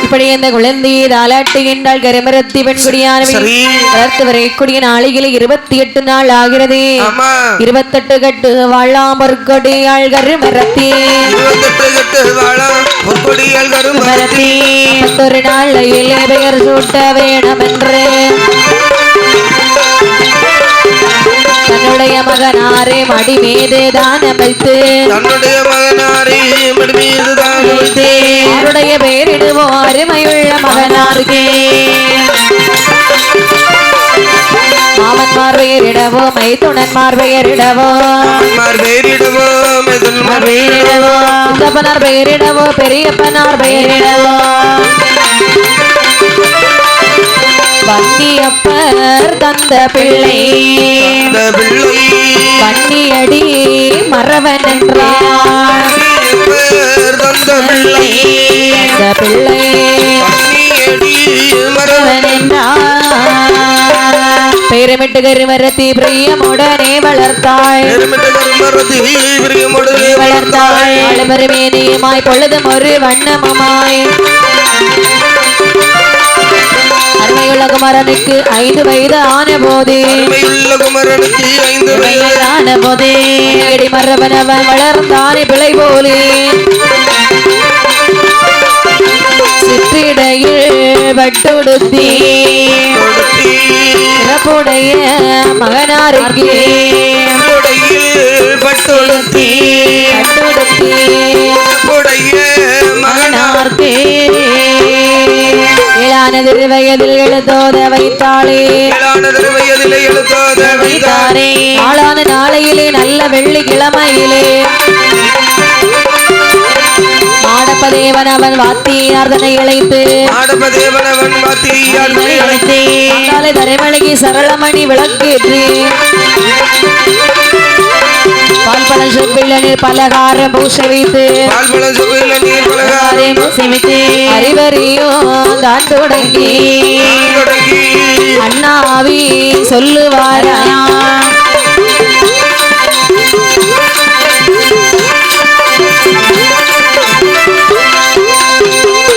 இப்படி அந்த குழந்தையை தாளாட்டுகின்றாள் கருமரத்தி பெண்குடியானவை. வளர்த்து வரக்கூடிய நாளையில 28 நாள் ஆகிறது. 28 கட்டு வாழாம் பொற்கொடியாள் கருமரத்தி 1 நாள் பெயர் சூட்ட வேணும் என்று தன்னுடைய மகனாரே மடி மீது தானம் வைத்து அவருடைய பெயரிடுவோம் அருமையுள்ள மகனாருக்கு மாமன்மார் பெயரிடவோ மைத்துணன்மார் பெயரிடவோ சித்தப்பனார் பெயரிடவோ பெரியப்பனார் பெயரிடவோ வன்னியப்பர் தந்த பிள்ளை வன்னியடி மறவன் என்றார் பிள்ளை மறவன் என்றார். பெருமிட்டு கருமரத்தி பிரியமுடனே வளர்த்தாள் அழுமருமேனியுமாய் பொழுதும் ஒரு வண்ணமுமாய் அருமையுள்ள குமரனுக்கு 5 வயது ஆன போது மரபனவன் வளர்ந்தானே பிழை போலே சிற்றிடையில் வட்டுடுத்தி சிறப்புடைய மகனாருக்கு வட்டுடுத்தி மகனாருக்கு 7 வயதில் எழுதோத வைத்தாளே 7 வயதில் எழுதோத வைத்தாரே. நாளான நாளையிலே நல்ல வெள்ளிக்கிழமையிலே மாடப்பதேவன் அவன் வாத்தியார்தனை இழைத்து தரைமலைக்கு சரளமணி விளக்கேற்றி பால்பழம் சொப்பிள்ள நீர் பலகாரம் பூசை வைத்து அறிவறியும் தான் தொடங்கி அண்ணாவி சொல்லுவாரா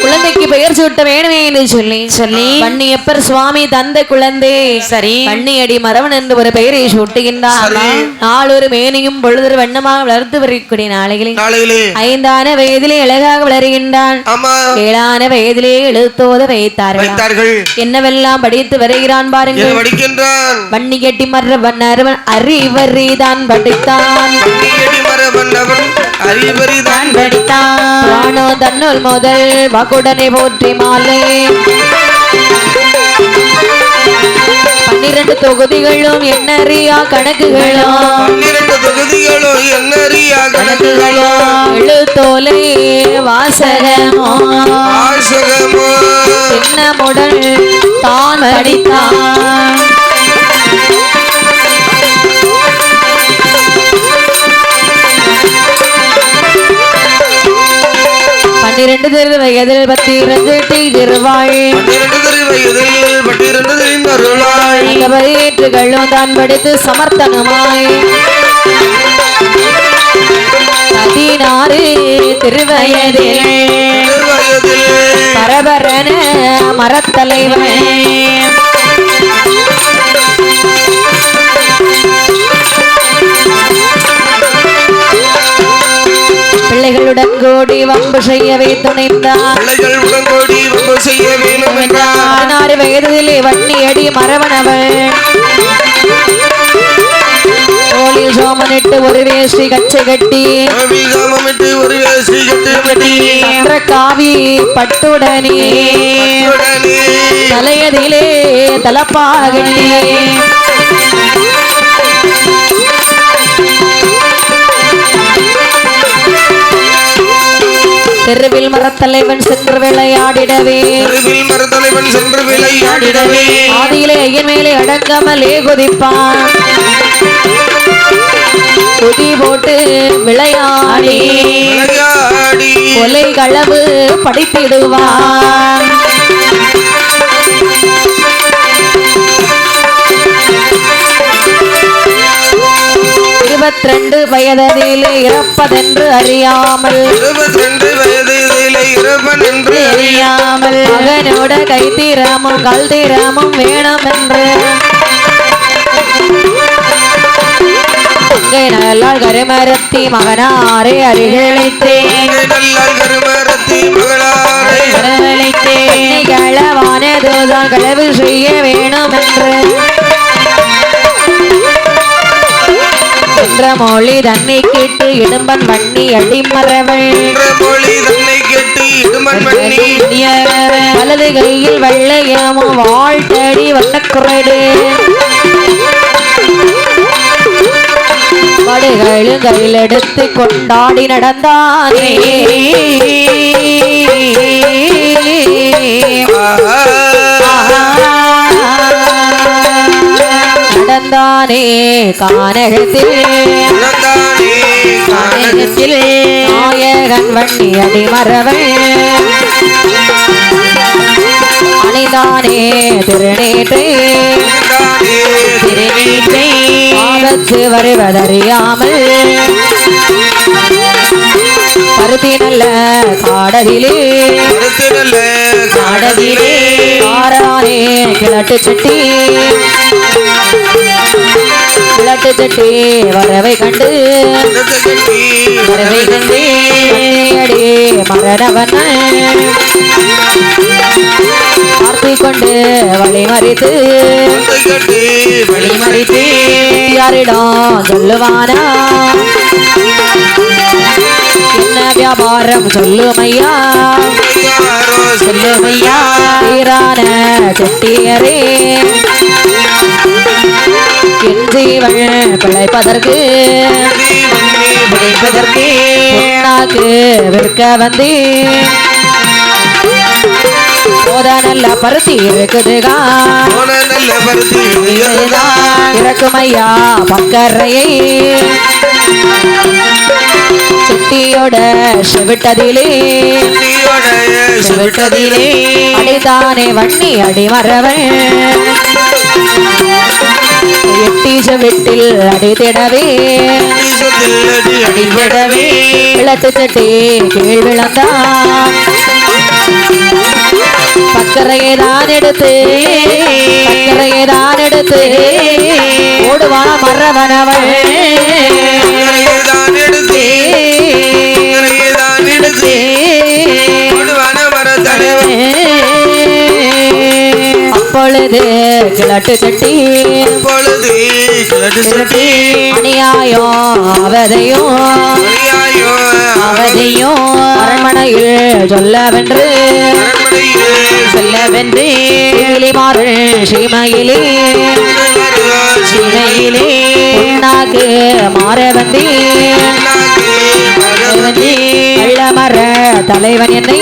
குழந்தைக்கு பெயர் சூட்ட வேணுமே என்று சொல்லி வன்னியப்பர் சுவாமி தந்த குழந்தை சரி வன்னியடி மரவன் என்று ஒரு பெயரை சூட்டுகின்றார். நாளொரு மேனியும் பொழுதொரு வண்ணமாக வளர்த்து வரக்கூடிய நாளைகளே 5 வயதிலே அழகாக வளருகின்றான். 7 வயதிலே எழுத்தோத வைத்தார்கள். என்னவெல்லாம் படித்து வருகிறான் பாருங்கள். வன்னி கட்டி மரவன் அறிவறிதான் படித்தான். தன்னுள் முதல் வாக்குடனே போற்றி மாலை 12 தொகுதிகளும் எண்ணறியா கணக்குகளும் எழுத்தோலை வாசகமோ சின்னமுடன் தான் படித்தான். வயதில் 12 திருவாழ்களும் தான் படித்து சமர்த்தனமாய் 16 திருவயதில் பரபரன மரத்தலைவன் பிள்ளைகளுடன் கூடி வம்பு செய்யவே துணைந்தார். 16 வயதிலே வன்னியடி மரவனவன் தோளில் சோமனிட்டு ஒரு வேஷ்டி கச்சை கட்டி காவி பட்டுடனே தலையதிலே தலப்பாகட்டி தெருவில் மரத்தலைவன் சென்று விளையாடிடவே ஆதியிலே ஐயன் மேலே அடங்காமலே குதிப்பான். குதி போட்டு விளையாடி கொலை களவு படித்திடுவான். இருபத்திரண்டு வயதிலே இறப்பதென்று அறியாமல் மகனோட கைத்திரமும் கல்திரமும் வேணும் என்று நல்லால் கருமரத்தி மகனாரே அருகிழைத்தேன் களவானதுதான் களவு செய்ய வேணும் என்று என்ற மொழி தன்னை கேட்டு இடும்பன் வன்னி அடிமரவள் வலது கையில் வெள்ளையமும் வாழ்த்தடி வண்ணக்குறைடு மடுகளும் கையில் எடுத்து கொண்டாடி நடந்தானே. நடந்தானே கானகத்தில் நாயகன் வன்னி அடிமரவன் அணிந்தானே திருநீற்றை ஆபத்து வருவதறியாமல் பருத்தி நல்ல காடதிலே ஆரானே கிழட்டு சட்டி வரவை கண்டு அடி மரணவன் பார்த்து கொண்டு வழிமறித்து யாரிடம் சொல்லுவானா என்ன வியாபாரம் சொல்லுமையா தீரான செட்டியரே என் ஜீவன் பிழைப்பதற்கு விற்க வந்து போத நல்ல பருத்தி இருக்குதுகா இறக்குமையா பக்கரையை செட்டியோட செவிட்டதிலே அடித்தானே வன்னி அடிமரவன் எட்டீச வெட்டில் அடித்திடவே விளக்கு தட்டி கீழ் விளந்தான் பக்கரையேதான் எடுத்து ஓடுவான மரவனவள் அப்பொழுது கிழட்டு சட்டி அநியாயம் அவதையும் அரண்மனையில் சொல்லவென்று கிளிமாறு சீமையிலே உன்னாக்கு மாறவந்தி கள்ளமர தலைவன் என்னை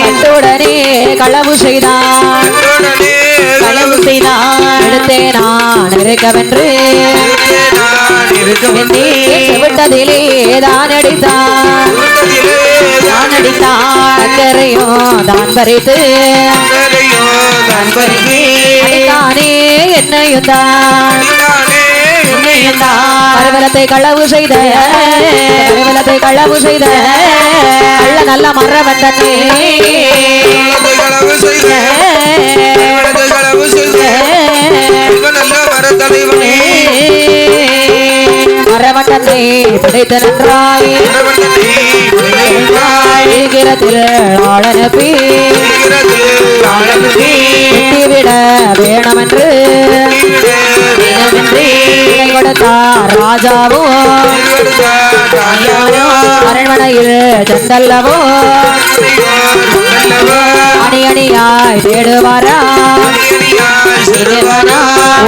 கட்டுடனே களவு செய்தான் எடுத்தே நான் இருக்கவென்று விட்டதிலே தான் அடித்தான் அக்கறையும் தான் பறித்து அடித்தானே என்னையும் தான் கருவலத்தை களவு செய்த நல்ல நல்ல மரவன் தன்னை மரவட்டத்தை பிடித்த நன்றாய் ஆளனுப்பி விட வேணுமென்று கொடுத்தார் ராஜாவோ அரண்மனையில் சென்றல்லவோ அணி அணியாய் தேடுவாரா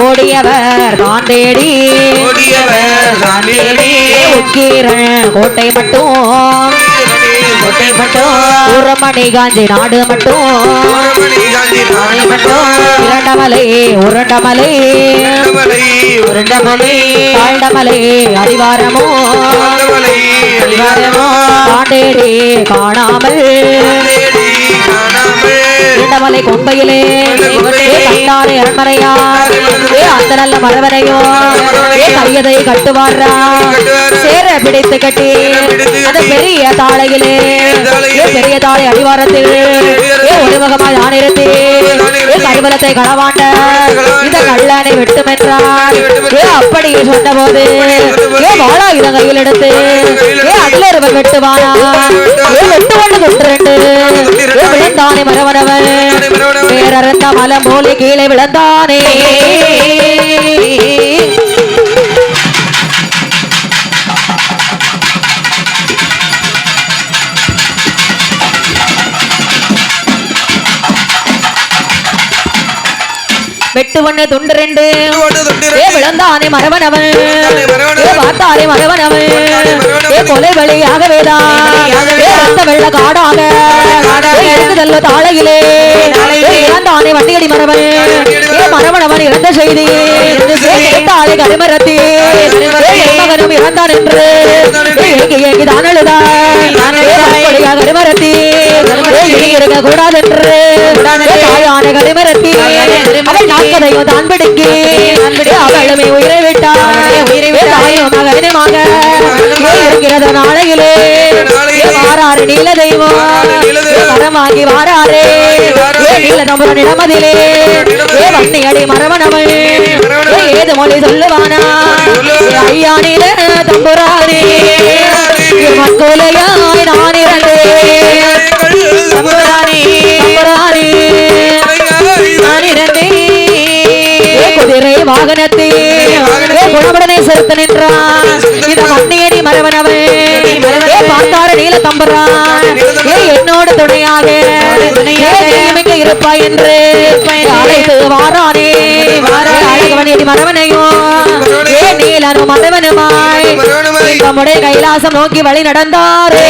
ஓடியவர் தான் தேடி உக்கீரன் கோட்டை மட்டும் உரமணி காஞ்சி நாடு மட்டும் உருண்டமலை தாழ்டமலை அடிவாரமோ தாண்டேடி காணாமல் இரண்டமலை கொம்பையிலே கண்டாரே அரண்மனையார் அந்த நல்ல மரவனையோ கையதை கட்டுவாரா சேர பிடித்து கட்டி அந்த பெரிய தாளையிலே பெரிய தாளை அடிவாரத்தில் ஒருமுகமாய் ஆனிருத்தி கருவலத்தை களவாண்ட இந்த கள்ளனை வெட்டும் என்றார் அப்படி சொன்ன போது வாழா இத கையில் எடுத்து அதுல ஒருவன் வெட்டுவானா வெட்டு ஒன்று தொட்டு ரெண்டு விழுந்தானே மரவனவன் பேரறந்த மலம் போலி கீழே விழுந்தானே வெட்டு ஒண்ணு துண்டு ரெண்டு விழுந்தானே மரவனவன் பார்த்தாரே மரவனவன் கொலை வழியாகவேதான் வெள்ள காடாக இருக்குதல்ல தாளையிலே இறந்தானே வண்டியடி மரவன் மரவனவன் இறந்த செய்தி தாளை கருமரத்தி மகனும் இறந்தான் என்று ஏங்கிதான் அழுதான் கருமரத்தி இருக்க கூடாதென்று தாயான கருமரத்தி நாட்கதையும் தான் பிடிக்கி அவளுமே உயிரை விட்டார் தாயும் மகனுமாக இருக்கிறத நாளையிலே வாராறு நீல தெய்வம் மரமாகி வாராரே நீல தம்புர நிலமதிலே வண்ணி அடி மரவனவள் ஏது மொழி சொல்லுவானா ஐயா நீல தம்புரானே மக்கோலையாய் நான் இறந்தேன் குதிரை வாகனத்தை குணமுடனே செலுத்த நின்றான் இந்த மண்ணியடி மரவனவன் பார்த்தார நீல தம்புரான் என்னோட துணையாக இருப்பாய் என்று அழைத்து வாரானே அழகவனடி மரவனையும் நீலனும் மரவனுமாய் நம்முடைய கைலாசம் நோக்கி வழி நடந்தாரே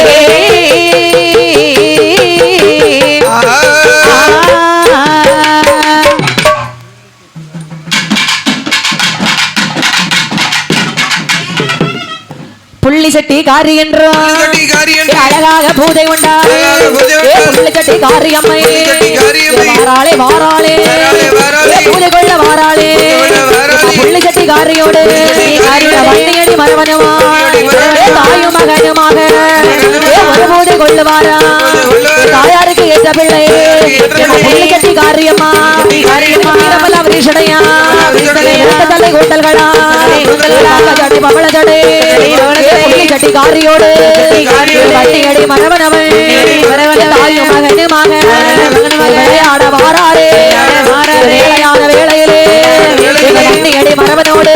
புள்ளி சட்டி காரி என்றும் அழகாக பூஜை உண்டா புள்ளி சட்டி காரியம்மை வாராளே வாராளே பூஜை கொள்ள வாராளே புள்ளி சட்டி காரியோடு வண்டியடி மரவனமா தாயும் மகனுமாக ஒரு பூஜை கொள்ளுவாரா தாயாருக்கு ஏற்ற பிள்ளை புள்ளி சட்டி காரியம்மா வீரமலா தலை கூட்டல்களா ஜடை பவள ஜடை புள்ளி சட்டி காரியோடு வண்டியடி மரவனவன் தாயும் மகனுமாக விளையாட வாராரே வேளையான வேளையிலே வண்டியடி மரவனோடு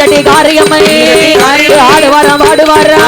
சட்டி காரியம்மை ஆடுவாரா